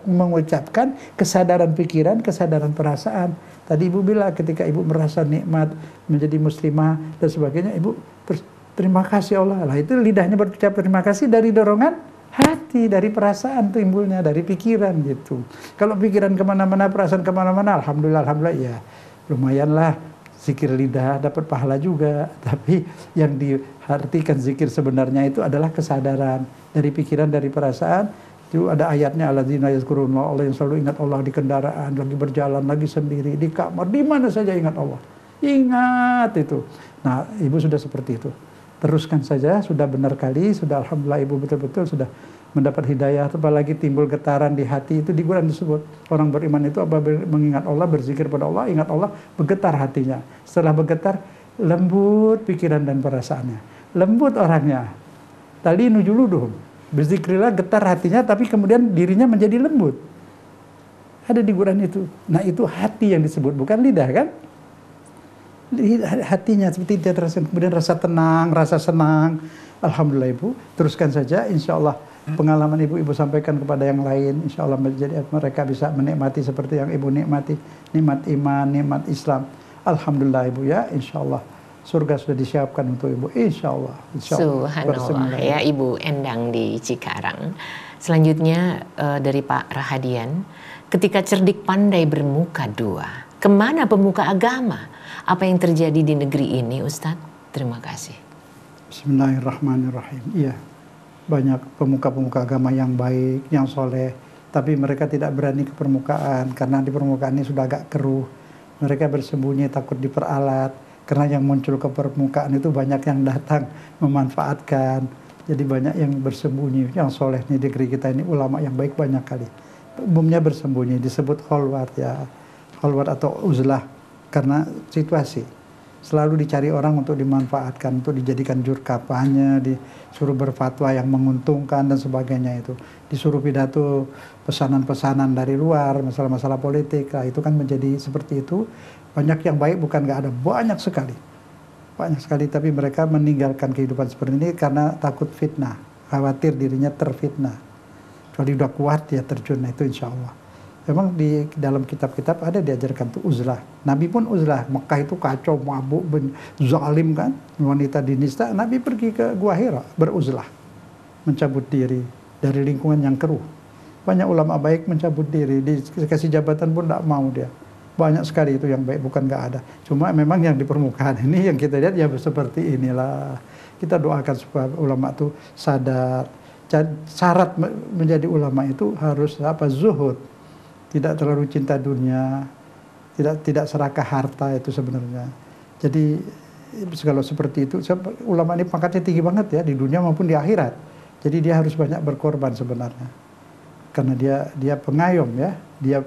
mengucapkan kesadaran pikiran, kesadaran perasaan. Tadi ibu bilang ketika ibu merasa nikmat menjadi muslimah dan sebagainya, ibu terus terima kasih Allah. Lah itu lidahnya berucap terima kasih dari dorongan hati, dari perasaan timbulnya, dari pikiran gitu. Kalau pikiran kemana-mana, perasaan kemana-mana, alhamdulillah, ya lumayanlah zikir lidah dapat pahala juga. Tapi yang diartikan zikir sebenarnya itu adalah kesadaran dari pikiran, dari perasaan. Itu ada ayatnya, alladzina yazkurullah, Allah yang selalu ingat Allah di kendaraan, lagi berjalan, lagi sendiri, di kamar, di mana saja ingat Allah. Ingat itu. Nah, ibu sudah seperti itu. Teruskan saja, sudah benar kali, sudah alhamdulillah ibu betul-betul sudah mendapat hidayah. Apalagi timbul getaran di hati, itu di Quran disebut. Orang beriman itu apa? Mengingat Allah, berzikir pada Allah, ingat Allah, bergetar hatinya. Setelah bergetar, lembut pikiran dan perasaannya. Lembut orangnya. Talinu juluduhum. Berzikrilah, getar hatinya, tapi kemudian dirinya menjadi lembut. Ada di Quran itu. Nah itu hati yang disebut, bukan lidah kan? Hatinya seperti dia terasa, kemudian rasa tenang, rasa senang. Alhamdulillah ibu, teruskan saja, insya Allah pengalaman ibu sampaikan kepada yang lain, insya Allah menjadi mereka bisa menikmati seperti yang ibu nikmati, nikmat iman, nikmat Islam. Alhamdulillah ibu ya, insya Allah surga sudah disiapkan untuk ibu, insya Allah. Subhanallah ya Ibu Endang di Cikarang. Selanjutnya dari Pak Rahadian, ketika cerdik pandai bermuka dua, kemana pemuka agama? Apa yang terjadi di negeri ini, Ustadz? Terima kasih. Bismillahirrahmanirrahim. Iya, banyak pemuka-pemuka agama yang baik, yang soleh, tapi mereka tidak berani ke permukaan karena di permukaan ini sudah agak keruh. Mereka bersembunyi takut diperalat karena yang muncul ke permukaan itu banyak yang datang memanfaatkan. Jadi banyak yang bersembunyi, yang soleh di negeri kita ini ulama yang baik banyak kali. Umumnya bersembunyi, disebut kholwat ya, kholwat atau uzlah. Karena situasi selalu dicari orang untuk dimanfaatkan, untuk dijadikan juru kampanye, disuruh berfatwa yang menguntungkan dan sebagainya itu, disuruh pidato pesanan-pesanan dari luar, masalah-masalah politik, nah, itu kan menjadi seperti itu. Banyak yang baik bukan nggak ada, banyak sekali, tapi mereka meninggalkan kehidupan seperti ini karena takut fitnah, khawatir dirinya terfitnah. Kalau udah kuat ya terjun, itu insya Allah. Memang di dalam kitab-kitab ada diajarkan tuh uzlah. Nabi pun uzlah. Mekah itu kacau, mabuk, zalim kan. Wanita dinista. Nabi pergi ke Gua Hira beruzlah. Mencabut diri dari lingkungan yang keruh. Banyak ulama baik mencabut diri. Dikasih jabatan pun tidak mau dia. Banyak sekali itu yang baik, bukan nggak ada. Cuma memang yang di permukaan ini yang kita lihat ya seperti inilah. Kita doakan supaya ulama itu sadar. Syarat menjadi ulama itu harus apa? Zuhud. Tidak terlalu cinta dunia, tidak serakah harta itu sebenarnya. Jadi kalau seperti itu, ulama ini pangkatnya tinggi banget ya di dunia maupun di akhirat. Jadi dia harus banyak berkorban sebenarnya, karena dia pengayom ya, dia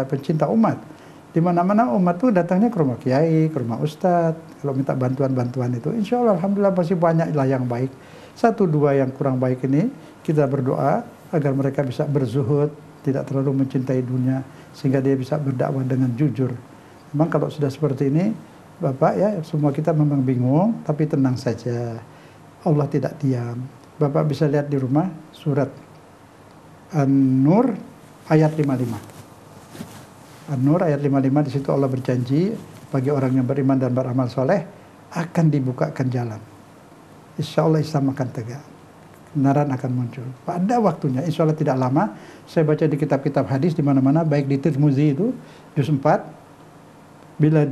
pencinta umat. Di mana-mana umat tuh datangnya ke rumah kiai, ke rumah ustadz. Kalau minta bantuan itu, insya Allah alhamdulillah pasti banyak lah yang baik. 1-2 yang kurang baik ini kita berdoa agar mereka bisa berzuhud, tidak terlalu mencintai dunia, sehingga dia bisa berdakwah dengan jujur. Memang kalau sudah seperti ini, Bapak ya, semua kita memang bingung, tapi tenang saja. Allah tidak diam. Bapak bisa lihat di rumah surat An-Nur ayat 55. An-Nur ayat 55, di situ Allah berjanji bagi orang yang beriman dan beramal soleh akan dibukakan jalan. Insya Allah Islam akan tegak. Kebenaran akan muncul pada waktunya, insya Allah tidak lama. Saya baca di kitab-kitab hadis di mana-mana, baik di Tirmizi itu juz 4, bila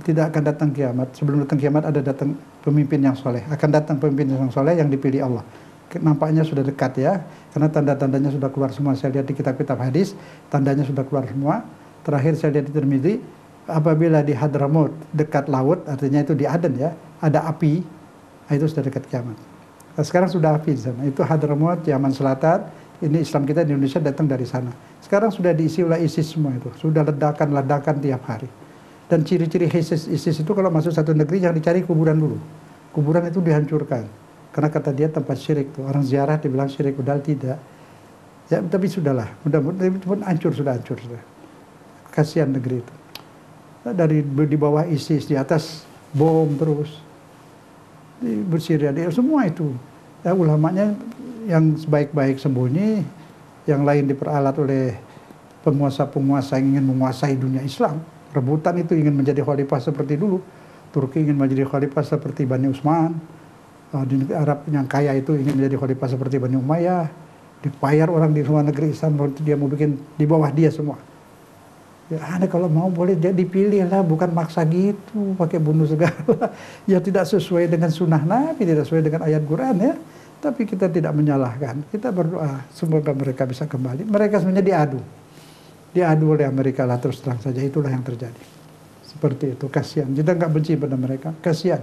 tidak akan datang kiamat, sebelum datang kiamat ada datang pemimpin yang soleh, akan datang pemimpin yang soleh yang dipilih Allah. Nampaknya sudah dekat ya, karena tanda-tandanya sudah keluar semua. Saya lihat di kitab-kitab hadis, tandanya sudah keluar semua. Terakhir saya lihat di Tirmizi, apabila di Hadramut dekat laut, artinya itu di Aden ya, ada api, itu sudah dekat kiamat. Sekarang sudah api di sana. Itu Hadramut, Yaman Selatan. Ini Islam kita di Indonesia datang dari sana. Sekarang sudah diisi oleh ISIS semua itu. Sudah ledakan tiap hari. Dan ciri-ciri ISIS itu kalau masuk satu negeri yang dicari kuburan dulu. Kuburan itu dihancurkan. Karena kata dia tempat syirik tuh. Orang ziarah dibilang syirik, padahal tidak. Ya, tapi sudahlah. Mudah-mudahan itu pun sudah hancur. Kasihan negeri itu. Dari di bawah ISIS, di atas bom terus. Bersyria, semua itu ya, ulamanya yang sebaik-baik sembunyi, yang lain diperalat oleh penguasa-penguasa yang ingin menguasai dunia Islam. Rebutan itu ingin menjadi khalifah seperti dulu. Turki ingin menjadi khalifah seperti Bani Utsman. Di Arab yang kaya itu ingin menjadi khalifah seperti Bani Umayyah. Dibayar orang di luar negeri Islam, dia mau bikin di bawah dia semua. Ya, Anda kalau mau boleh dia dipilih lah, bukan maksa gitu, pakai bunuh segala. Ya tidak sesuai dengan sunnah Nabi, tidak sesuai dengan ayat Quran ya. Tapi kita tidak menyalahkan, kita berdoa semoga mereka bisa kembali. Mereka sebenarnya diadu oleh Amerika lah, terus terang saja, itulah yang terjadi. Seperti itu, kasihan. Kita nggak benci pada mereka, kasihan.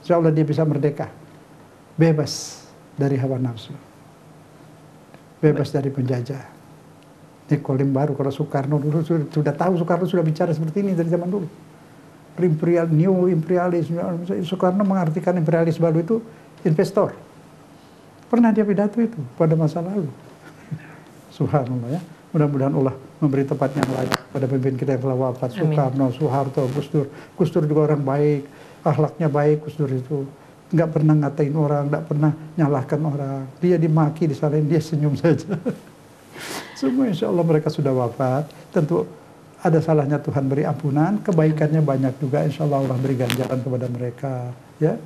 Insya Allah dia bisa merdeka, bebas dari hawa nafsu, bebas dari penjajah. Ini kolim baru, kalau Soekarno dulu sudah tahu, Soekarno sudah bicara seperti ini dari zaman dulu. New imperialisme, Soekarno mengartikan imperialisme baru itu investor. Pernah dia pidato itu pada masa lalu. Subhanallah ya. Mudah-mudahan Allah memberi tempat yang layak pada pemimpin kita yang telah wafat. Soekarno, Soeharto, Gus Dur. Gus Dur juga orang baik, akhlaknya baik Gus Dur itu. Nggak pernah ngatain orang, nggak pernah nyalahkan orang. Dia dimaki, disalahin, dia senyum saja. Semua insya Allah mereka sudah wafat. Tentu ada salahnya Tuhan beri ampunan, kebaikannya banyak juga. Insya Allah Allah beri ganjaran kepada mereka. Ya,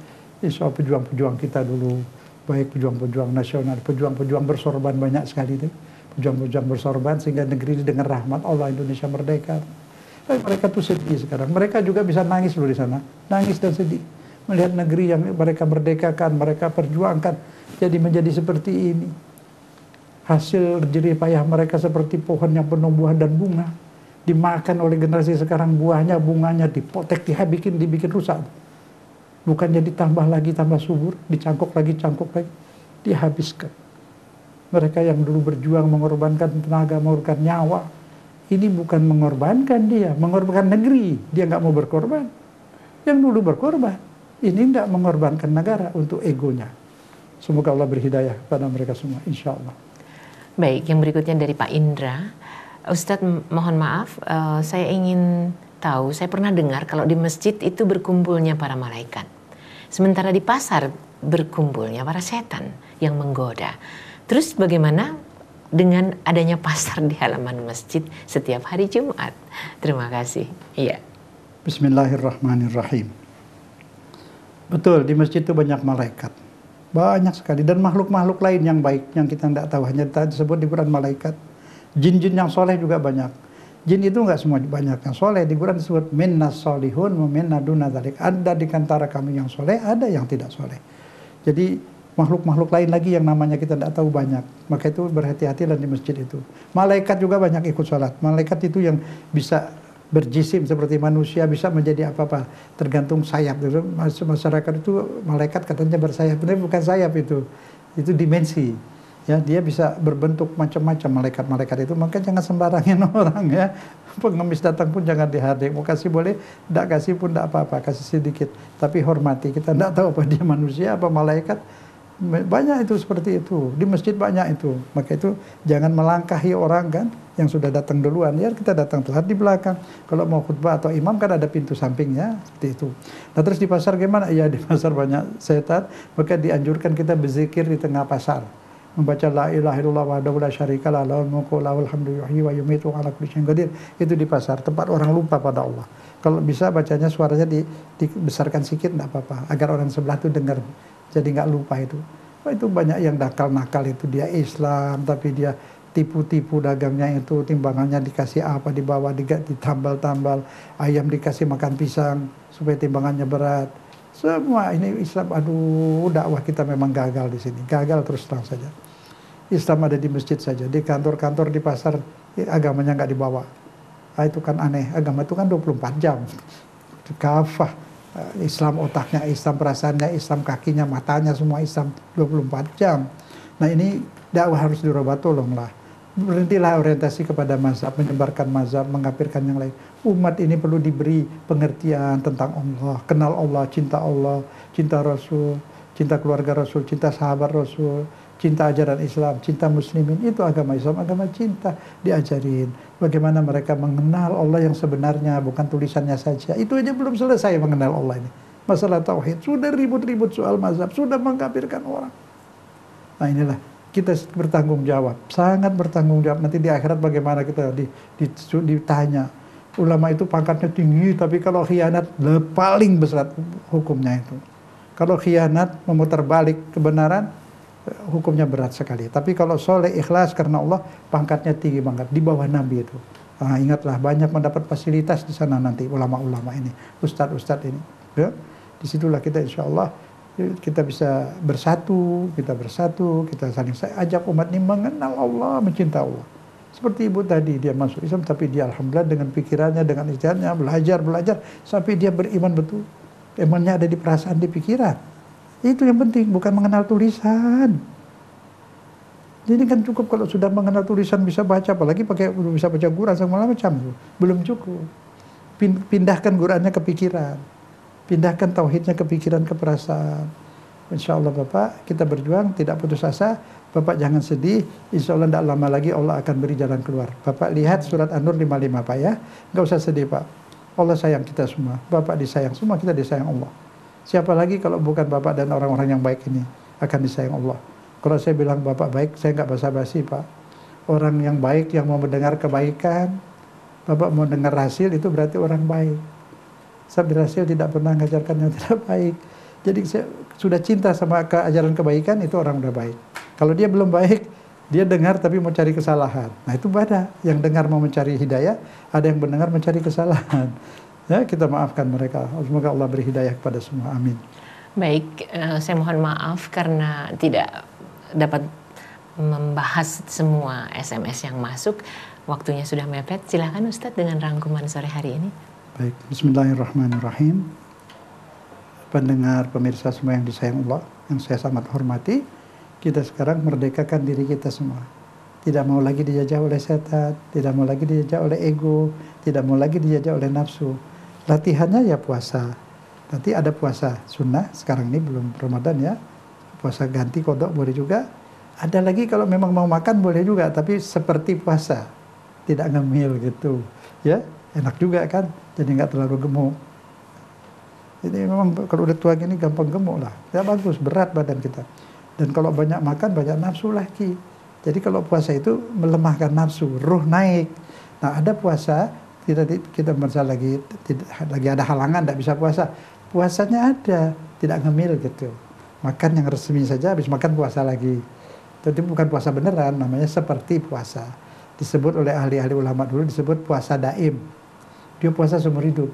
insya Allah pejuang-pejuang kita dulu, baik pejuang-pejuang nasional, pejuang-pejuang bersorban banyak sekali deh. Pejuang-pejuang bersorban sehingga negeri ini dengan rahmat Allah Indonesia merdeka. Tapi mereka tuh sedih sekarang. Mereka juga bisa nangis loh di sana, nangis dan sedih melihat negeri yang mereka merdekakan, mereka perjuangkan jadi menjadi seperti ini. Hasil jerih payah mereka seperti pohon yang penuh buah dan bunga, dimakan oleh generasi sekarang, buahnya, bunganya dipotek, dibikin rusak. Bukannya ditambah lagi, tambah subur, dicangkok lagi, dihabiskan. Mereka yang dulu berjuang mengorbankan tenaga, mengorbankan nyawa, ini bukan mengorbankan dia, mengorbankan negeri. Dia nggak mau berkorban. Yang dulu berkorban, ini nggak mengorbankan negara untuk egonya. Semoga Allah berhidayah kepada mereka semua, insya Allah. Baik, yang berikutnya dari Pak Indra. Ustadz, mohon maaf, saya ingin tahu, saya pernah dengar kalau di masjid itu berkumpulnya para malaikat. Sementara di pasar berkumpulnya para setan yang menggoda. Terus bagaimana dengan adanya pasar di halaman masjid setiap hari Jumat? Terima kasih. Iya. Bismillahirrahmanirrahim. Betul, di masjid itu banyak malaikat. Banyak sekali. Dan makhluk-makhluk lain yang baik, yang kita tidak tahu. Hanya disebut di Quran malaikat. Jin-jin yang soleh juga banyak. Jin itu nggak semua banyak yang soleh. Di Quran disebut minnas solihun wa minna duna dzalik. Ada di antara kami yang soleh, ada yang tidak soleh. Jadi makhluk-makhluk lain lagi yang namanya kita tidak tahu banyak. Maka itu berhati-hatilah di masjid itu. Malaikat juga banyak ikut sholat. Malaikat itu yang bisa berjisim seperti manusia, bisa menjadi apa-apa, tergantung sayap. Masyarakat itu malaikat katanya bersayap, benar bukan sayap itu dimensi. Ya, dia bisa berbentuk macam-macam malaikat-malaikat itu. Maka jangan sembarangin orang ya. Pengemis datang pun jangan dihadik. Mau kasih boleh, tidak kasih pun tidak apa-apa, kasih sedikit. Tapi hormati, kita tidak tahu apa dia manusia apa malaikat. Banyak itu seperti itu, di masjid banyak itu. Maka itu jangan melangkahi orang kan yang sudah datang duluan, ya kita datang telat di belakang. Kalau mau khutbah atau imam kan ada pintu sampingnya, seperti itu. Nah terus di pasar gimana? Ya di pasar banyak setan, maka dianjurkan kita berzikir di tengah pasar, membaca la ilaha illallah wahdahu la syarika lah, lahul mulku lahul hamdu yuhyi wa yumiitu wa ala kulli syai'in qadir. Itu di pasar, tempat orang lupa pada Allah. Kalau bisa bacanya suaranya dibesarkan sedikit enggak apa-apa, agar orang sebelah itu dengar. Jadi nggak lupa itu. Oh, itu banyak yang nakal-nakal itu, dia Islam tapi dia tipu-tipu dagangnya itu, timbangannya dikasih apa, dibawa ditambal-tambal, ayam dikasih makan pisang supaya timbangannya berat. Semua ini Islam, aduh dakwah kita memang gagal di sini, gagal terus terang saja. Islam ada di masjid saja, di kantor-kantor, di pasar agamanya nggak dibawa. Ah, itu kan aneh, agama itu kan 24 jam. Kafah. Islam otaknya, Islam perasaannya, Islam kakinya, matanya, semua Islam 24 jam. Nah ini dakwah harus dirubah, tolonglah. Berhentilah orientasi kepada mazhab, menyebarkan mazhab, mengkafirkan yang lain. Umat ini perlu diberi pengertian tentang Allah, kenal Allah, cinta Rasul, cinta keluarga Rasul, cinta sahabat Rasul, cinta ajaran Islam, cinta muslimin. Itu agama Islam, agama cinta, diajarin. Bagaimana mereka mengenal Allah yang sebenarnya, bukan tulisannya saja. Itu aja belum selesai mengenal Allah ini. Masalah tauhid, sudah ribut-ribut soal mazhab, sudah mengkafirkan orang. Nah inilah, kita bertanggung jawab, sangat bertanggung jawab. Nanti di akhirat bagaimana kita ditanya. Ulama itu pangkatnya tinggi, tapi kalau khianat, paling besar hukumnya itu. Kalau khianat, memutar balik kebenaran, hukumnya berat sekali. Tapi kalau soleh ikhlas karena Allah, pangkatnya tinggi banget, di bawah Nabi itu. Nah, ingatlah banyak mendapat fasilitas di sana nanti ulama-ulama ini, ustadz-ustadz ini. Ya, disitulah kita insya Allah kita bisa bersatu, kita saling ajak umat ini mengenal Allah, mencinta Allah. Seperti ibu tadi, dia masuk Islam tapi dia alhamdulillah dengan pikirannya, dengan ijtihadnya belajar sampai dia beriman betul. Imannya ada di perasaan, di pikiran. Itu yang penting, bukan mengenal tulisan. Jadi kan cukup kalau sudah mengenal tulisan, bisa baca, apalagi bisa baca Quran segala macam, belum cukup. Pindahkan Qurannya ke pikiran, pindahkan tauhidnya ke pikiran, ke perasaan. Insya Allah Bapak, kita berjuang, tidak putus asa. Bapak jangan sedih, insya Allah tidak lama lagi Allah akan beri jalan keluar. Bapak lihat surat An-Nur 55 Pak ya, nggak usah sedih Pak. Allah sayang kita semua, Bapak disayang, semua kita disayang Allah. Siapa lagi kalau bukan Bapak dan orang-orang yang baik ini akan disayang Allah. Kalau saya bilang Bapak baik, saya nggak basa-basi Pak. Orang yang baik yang mau mendengar kebaikan, Bapak mau dengar hasil, itu berarti orang baik. Sabda Rasul tidak pernah mengajarkan yang tidak baik. Jadi saya sudah cinta sama ajaran kebaikan, itu orang udah baik. Kalau dia belum baik, dia dengar tapi mau cari kesalahan. Nah itu beda. Yang dengar mau mencari hidayah, ada yang mendengar mencari kesalahan. Ya, kita maafkan mereka. Semoga Allah beri hidayah kepada semua. Amin. Baik, saya mohon maaf karena tidak dapat membahas semua SMS yang masuk. Waktunya sudah mepet. Silakan Ustadz dengan rangkuman sore hari ini. Baik, Bismillahirrahmanirrahim. Pendengar, pemirsa semua yang disayang Allah, yang saya sangat hormati, kita sekarang merdekakan diri kita semua. Tidak mau lagi dijajah oleh setan, tidak mau lagi dijajah oleh ego, tidak mau lagi dijajah oleh nafsu. Latihannya ya puasa. Nanti ada puasa sunnah, sekarang ini belum Ramadan ya. Puasa ganti kodok boleh juga. Ada lagi kalau memang mau makan boleh juga, tapi seperti puasa. Tidak ngemil gitu. Ya, enak juga kan, jadi nggak terlalu gemuk. Jadi memang kalau udah tua gini gampang gemuk lah. Ya bagus, berat badan kita. Dan kalau banyak makan, banyak nafsu lagi. Jadi kalau puasa itu melemahkan nafsu, ruh naik. Nah ada puasa, kita merasa lagi ada halangan, tidak bisa puasa. Puasanya ada, tidak ngemil gitu. Makan yang resmi saja, habis makan puasa lagi. Jadi bukan puasa beneran, namanya seperti puasa. Disebut oleh ahli-ahli ulama dulu, disebut puasa daim. Dia puasa seumur hidup.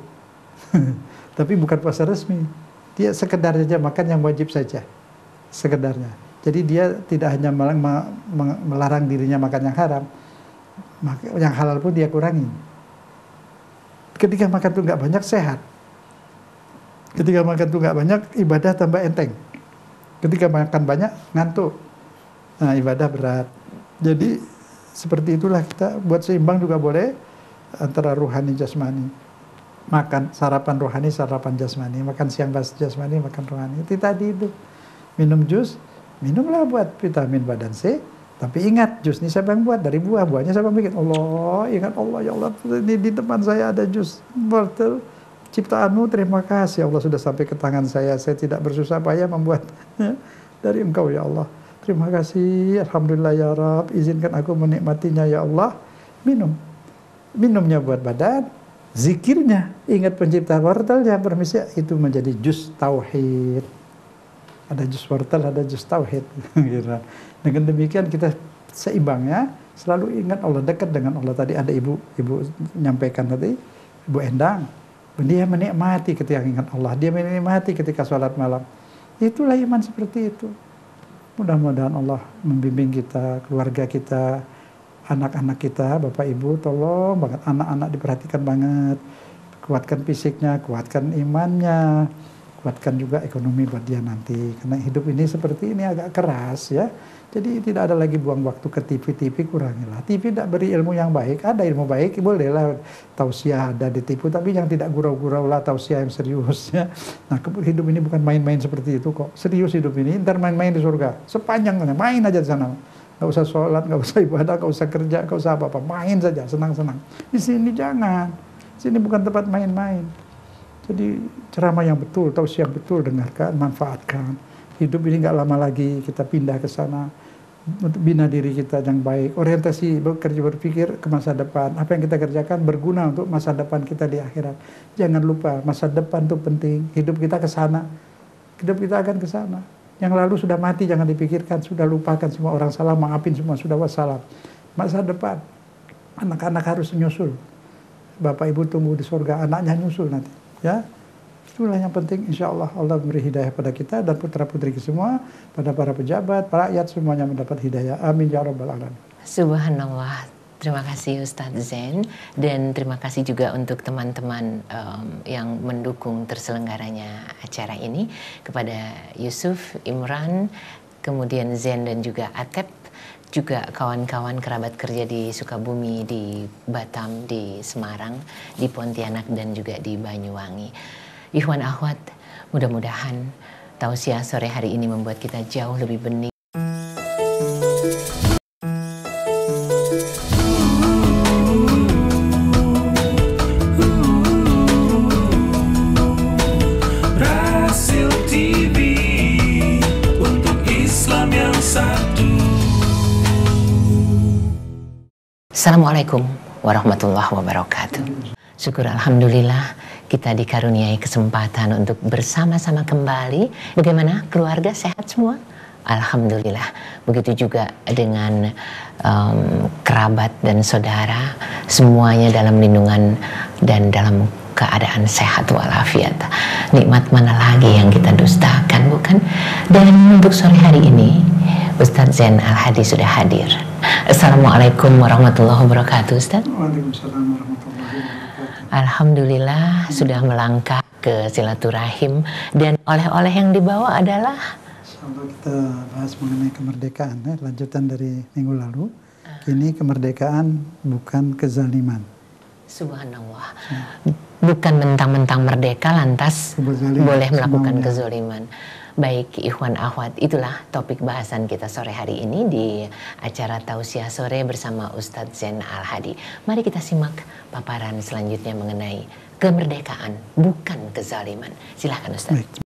Tapi bukan puasa resmi. Dia sekedar saja makan yang wajib saja. Sekedarnya. Jadi dia tidak hanya melarang dirinya makan yang haram. Yang halal pun dia kurangi. Ketika makan itu nggak banyak, sehat. Ketika makan itu nggak banyak, ibadah tambah enteng. Ketika makan banyak, ngantuk. Nah, ibadah berat. Jadi seperti itulah kita buat seimbang juga boleh antara ruhani jasmani. Makan sarapan rohani, sarapan jasmani. Makan siang jasmani, makan rohani. Itu tadi itu. Minum jus, minumlah buat vitamin badan C. Tapi ingat, jus ini siapa yang buat? Dari buah. Buahnya siapa yang bikin? Allah, ingat Allah, ya Allah. Ini di depan saya ada jus wortel ciptaanmu, terima kasih. Allah sudah sampai ke tangan saya tidak bersusah payah membuat dari engkau ya Allah. Terima kasih, alhamdulillah ya Rabb, izinkan aku menikmatinya ya Allah. Minumnya buat badan, zikirnya, ingat pencipta wortelnya, permisi, itu menjadi jus tauhid. Ada jus wortel, ada jus tauhid. Dengan demikian kita seimbangnya, selalu ingat Allah, dekat dengan Allah. Tadi ada ibu menyampaikan tadi, Ibu Endang, dia menikmati ketika ingat Allah, dia menikmati ketika sholat malam. Itulah iman seperti itu. Mudah-mudahan Allah membimbing kita, keluarga kita, anak-anak kita, Bapak Ibu, tolong banget anak-anak diperhatikan banget. Kuatkan fisiknya, kuatkan imannya, kuatkan juga ekonomi buat dia nanti. Karena hidup ini seperti ini agak keras ya. Jadi tidak ada lagi buang waktu ke TV, kurangilah. TV tidak beri ilmu yang baik, ada ilmu baik, bolehlah tausiah ada ditipu, tapi yang tidak gurau-gurau lah, tausiah yang serius ya. Nah hidup ini bukan main-main seperti itu kok, serius hidup ini, ntar main-main di surga, sepanjangnya, main aja di sana. Nggak usah sholat, nggak usah ibadah, nggak usah kerja, nggak usah apa-apa, main saja, senang-senang. Di sini jangan, sini bukan tempat main-main. Jadi ceramah yang betul, tausiah yang betul, dengarkan, manfaatkan. Hidup ini nggak lama lagi, kita pindah ke sana untuk bina diri kita yang baik. Orientasi bekerja berpikir ke masa depan. Apa yang kita kerjakan berguna untuk masa depan kita di akhirat. Jangan lupa masa depan itu penting. Hidup kita ke sana. Hidup kita akan ke sana. Yang lalu sudah mati jangan dipikirkan, sudah lupakan semua, orang salah maafin semua, sudah wassalam. Masa depan anak-anak harus menyusul. Bapak Ibu tunggu di surga, anaknya nyusul nanti. Ya. Itulah yang penting, insya Allah Allah memberi hidayah pada kita dan putra-putri semua, pada para pejabat, para rakyat semuanya mendapat hidayah. Amin ya rabbal alamin. Subhanallah. Terima kasih Ustadz Zain, dan terima kasih juga untuk teman-teman yang mendukung terselenggaranya acara ini, kepada Yusuf, Imran, kemudian Zain dan juga Atep, juga kawan-kawan kerabat kerja di Sukabumi, di Batam, di Semarang, di Pontianak dan juga di Banyuwangi. Ikhwan akhwat, mudah-mudahan tausiah sore hari ini membuat kita jauh lebih bening. Rasil TV untuk Islam yang satu. Assalamualaikum warahmatullahi wabarakatuh. Syukur alhamdulillah kita dikaruniai kesempatan untuk bersama-sama kembali. Bagaimana keluarga, sehat semua? Alhamdulillah. Begitu juga dengan kerabat dan saudara, semuanya dalam lindungan dan dalam keadaan sehat walafiat. Nikmat mana lagi yang kita dustakan, bukan? Dan untuk sore hari ini Ustadz Zain Al-Hadi sudah hadir. Assalamualaikum warahmatullahi wabarakatuh, Ustadz. Waalaikumsalam warahmatullahi wabarakatuh. Alhamdulillah sudah melangkah ke silaturahim, dan oleh-oleh yang dibawa adalah, Insyaallah kita bahas mengenai kemerdekaan ya, lanjutan dari minggu lalu. Ini kemerdekaan bukan kezaliman. subhanallah, bukan mentang-mentang merdeka lantas boleh melakukan kezaliman. Baik ikhwan akhwat, itulah topik bahasan kita sore hari ini di acara Tausiah Sore bersama Ustadz Zain Al-Hadi. Mari kita simak paparan selanjutnya mengenai kemerdekaan bukan kezaliman. Silahkan Ustadz.